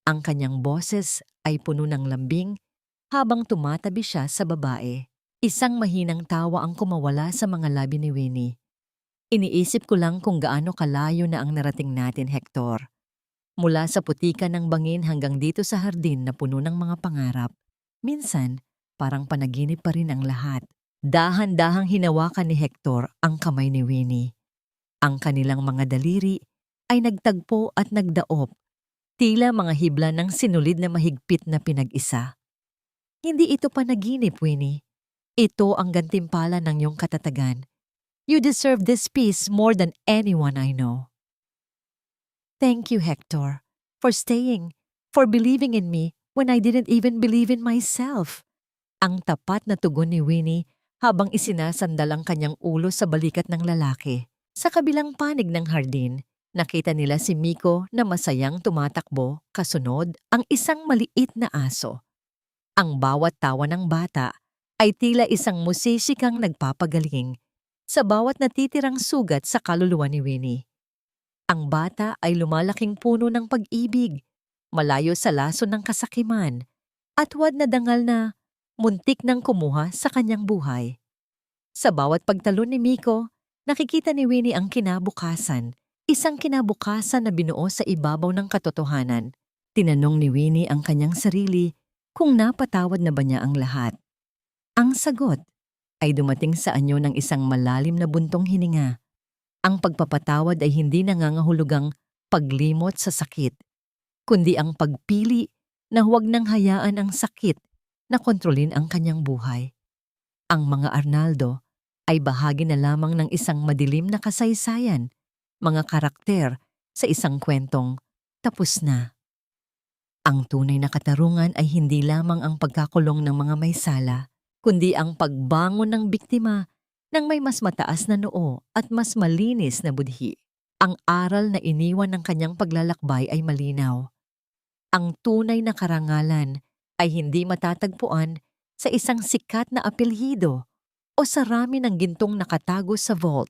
ang kanyang boses ay puno ng lambing habang tumatabi siya sa babae. Isang mahinang tawa ang kumawala sa mga labi ni Winnie. Iniisip ko lang kung gaano kalayo na ang narating natin, Hector. Mula sa putikan ng bangin hanggang dito sa hardin na puno ng mga pangarap. Minsan, parang panaginip pa rin ang lahat. Dahan-dahang hinawakan ni Hector ang kamay ni Winnie. Ang kanilang mga daliri ay nagtagpo at nagdaop, tila mga hibla ng sinulid na mahigpit na pinag-isa. Hindi ito panaginip, Winnie. Ito ang gantimpala ng iyong katatagan. You deserve this peace more than anyone I know. Thank you, Hector, for staying, for believing in me when I didn't even believe in myself. Ang tapat na tugon ni Winnie habang isinasandal ang kanyang ulo sa balikat ng lalaki. Sa kabilang panig ng hardin, nakita nila si Miko na masayang tumatakbo kasunod ang isang maliit na aso. Ang bawat tawa ng bata ay tila isang musisikang nagpapagaling sa bawat natitirang sugat sa kaluluwa ni Winnie. Ang bata ay lumalaking puno ng pag-ibig, malayo sa laso ng kasakiman, at wad na dangal na muntik nang kumuha sa kanyang buhay. Sa bawat pagtalon ni Miko, nakikita ni Winnie ang kinabukasan, isang kinabukasan na binuo sa ibabaw ng katotohanan. Tinanong ni Winnie ang kanyang sarili kung napatawad na ba niya ang lahat. Ang sagot ay dumating sa anyo ng isang malalim na buntong hininga. Ang pagpapatawad ay hindi nangangahulugang paglimot sa sakit, kundi ang pagpili na huwag nang hayaan ang sakit na kontrolin ang kanyang buhay. Ang mga Arnaldo ay bahagi na lamang ng isang madilim na kasaysayan, mga karakter sa isang kwentong tapos na. Ang tunay na katarungan ay hindi lamang ang pagkakulong ng mga may sala, kundi ang pagbangon ng biktima ng may mas mataas na noo at mas malinis na budhi. Ang aral na iniwan ng kanyang paglalakbay ay malinaw. Ang tunay na karangalan ay hindi matatagpuan sa isang sikat na apelyido o sa rami ng gintong nakatago sa vault.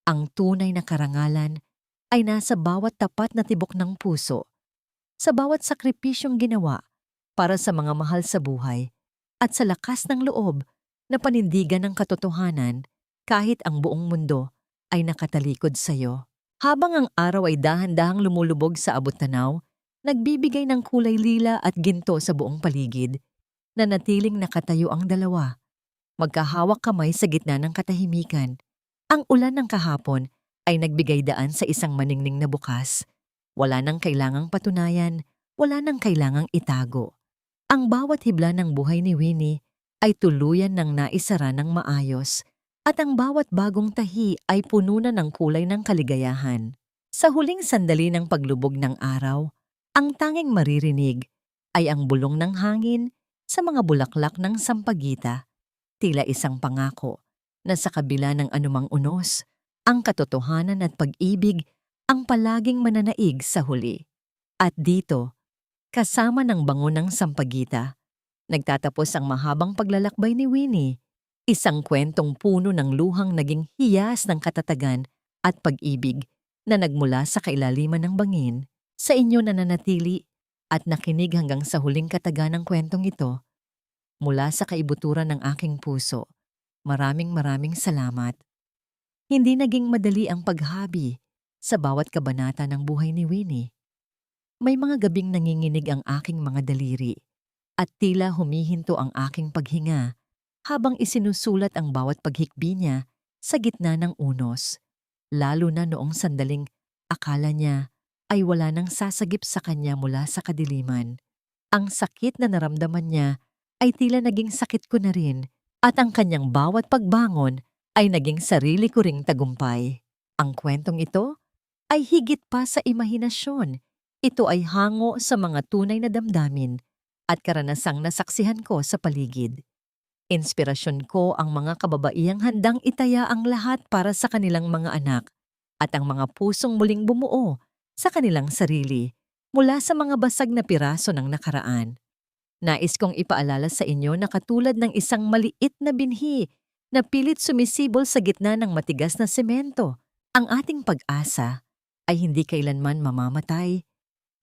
Ang tunay na karangalan ay nasa bawat tapat na tibok ng puso, sa bawat sakripisyong ginawa para sa mga mahal sa buhay, at sa lakas ng loob na panindigan ng katotohanan kahit ang buong mundo ay nakatalikod sa iyo. Habang ang araw ay dahan-dahang lumulubog sa abot-tanaw, nagbibigay ng kulay lila at ginto sa buong paligid, nanatiling nakatayo ang dalawa. Magkahawak kamay sa gitna ng katahimikan. Ang ulan ng kahapon ay nagbigay daan sa isang maningning na bukas. Wala nang kailangang patunayan, wala nang kailangang itago. Ang bawat hibla ng buhay ni Winnie ay tuluyan ng naisara ng maayos at ang bawat bagong tahi ay puno na ng kulay ng kaligayahan. Sa huling sandali ng paglubog ng araw, ang tanging maririnig ay ang bulong ng hangin sa mga bulaklak ng sampagita, tila isang pangako na sa kabila ng anumang unos, ang katotohanan at pag-ibig ang palaging mananaig sa huli. At dito, kasama ng bango ng sampagita, nagtatapos ang mahabang paglalakbay ni Winnie, isang kwentong puno ng luhang naging hiyas ng katatagan at pag-ibig na nagmula sa kailaliman ng bangin. Sa inyo na nanatili at nakinig hanggang sa huling kataga ng kwentong ito, mula sa kaibuturan ng aking puso, maraming salamat. Hindi naging madali ang paghabi sa bawat kabanata ng buhay ni Winnie. May mga gabing nanginginig ang aking mga daliri at tila humihinto ang aking paghinga habang isinusulat ang bawat paghikbi niya sa gitna ng unos, lalo na noong sandaling akala niya ay wala nang sasagip sa kanya mula sa kadiliman. Ang sakit na naramdaman niya ay tila naging sakit ko na rin at ang kanyang bawat pagbangon ay naging sarili ko ring tagumpay. Ang kwentong ito ay higit pa sa imahinasyon. Ito ay hango sa mga tunay na damdamin at karanasang nasaksihan ko sa paligid. Inspirasyon ko ang mga kababaihang handang itaya ang lahat para sa kanilang mga anak at ang mga pusong muling bumuo sa kanilang sarili mula sa mga basag na piraso ng nakaraan. Nais kong ipaalala sa inyo na katulad ng isang maliit na binhi na pilit sumisibol sa gitna ng matigas na semento, ang ating pag-asa ay hindi kailanman mamamatay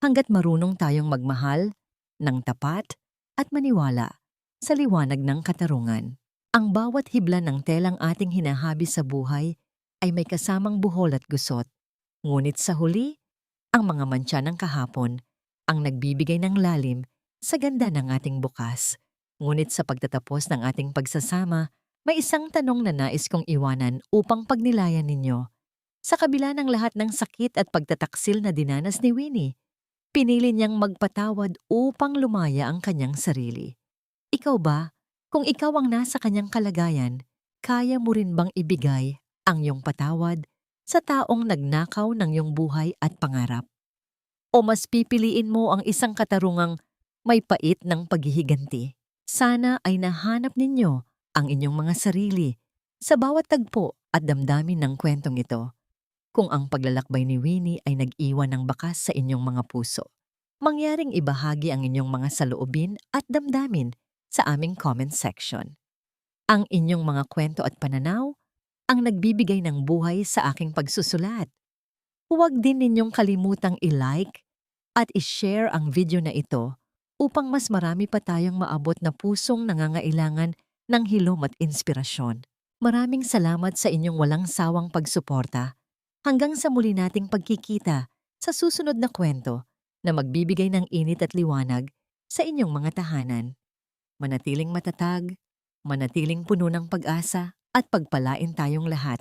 hanggat marunong tayong magmahal ng tapat at maniwala sa liwanag ng katarungan. Ang bawat hibla ng telang ating hinahabi sa buhay ay may kasamang buhol at gusot. Ngunit sa huli, ang mga mantsa ng kahapon ang nagbibigay ng lalim sa ganda ng ating bukas. Ngunit sa pagtatapos ng ating pagsasama, may isang tanong na nais kong iwanan upang pagnilayan ninyo. Sa kabila ng lahat ng sakit at pagtataksil na dinanas ni Winnie, pinili niyang magpatawad upang lumaya ang kanyang sarili. Ikaw ba, kung ikaw ang nasa kanyang kalagayan, kaya mo rin bang ibigay ang iyong patawad sa taong nagnakaw ng iyong buhay at pangarap? O mas pipiliin mo ang isang katarungang may pait ng paghihiganti? Sana ay nahanap ninyo ang inyong mga sarili sa bawat tagpo at damdamin ng kwentong ito. Kung ang paglalakbay ni Winnie ay nag-iwan ng bakas sa inyong mga puso, mangyaring ibahagi ang inyong mga saloobin at damdamin sa aming comment section. Ang inyong mga kwento at pananaw ang nagbibigay ng buhay sa aking pagsusulat. Huwag din ninyong kalimutang i-like at i-share ang video na ito upang mas marami pa tayong maabot na pusong nangangailangan ng hilom at inspirasyon. Maraming salamat sa inyong walang sawang pagsuporta. Hanggang sa muli nating pagkikita sa susunod na kwento na magbibigay ng init at liwanag sa inyong mga tahanan. Manatiling matatag, manatiling puno ng pag-asa at pagpalain tayong lahat.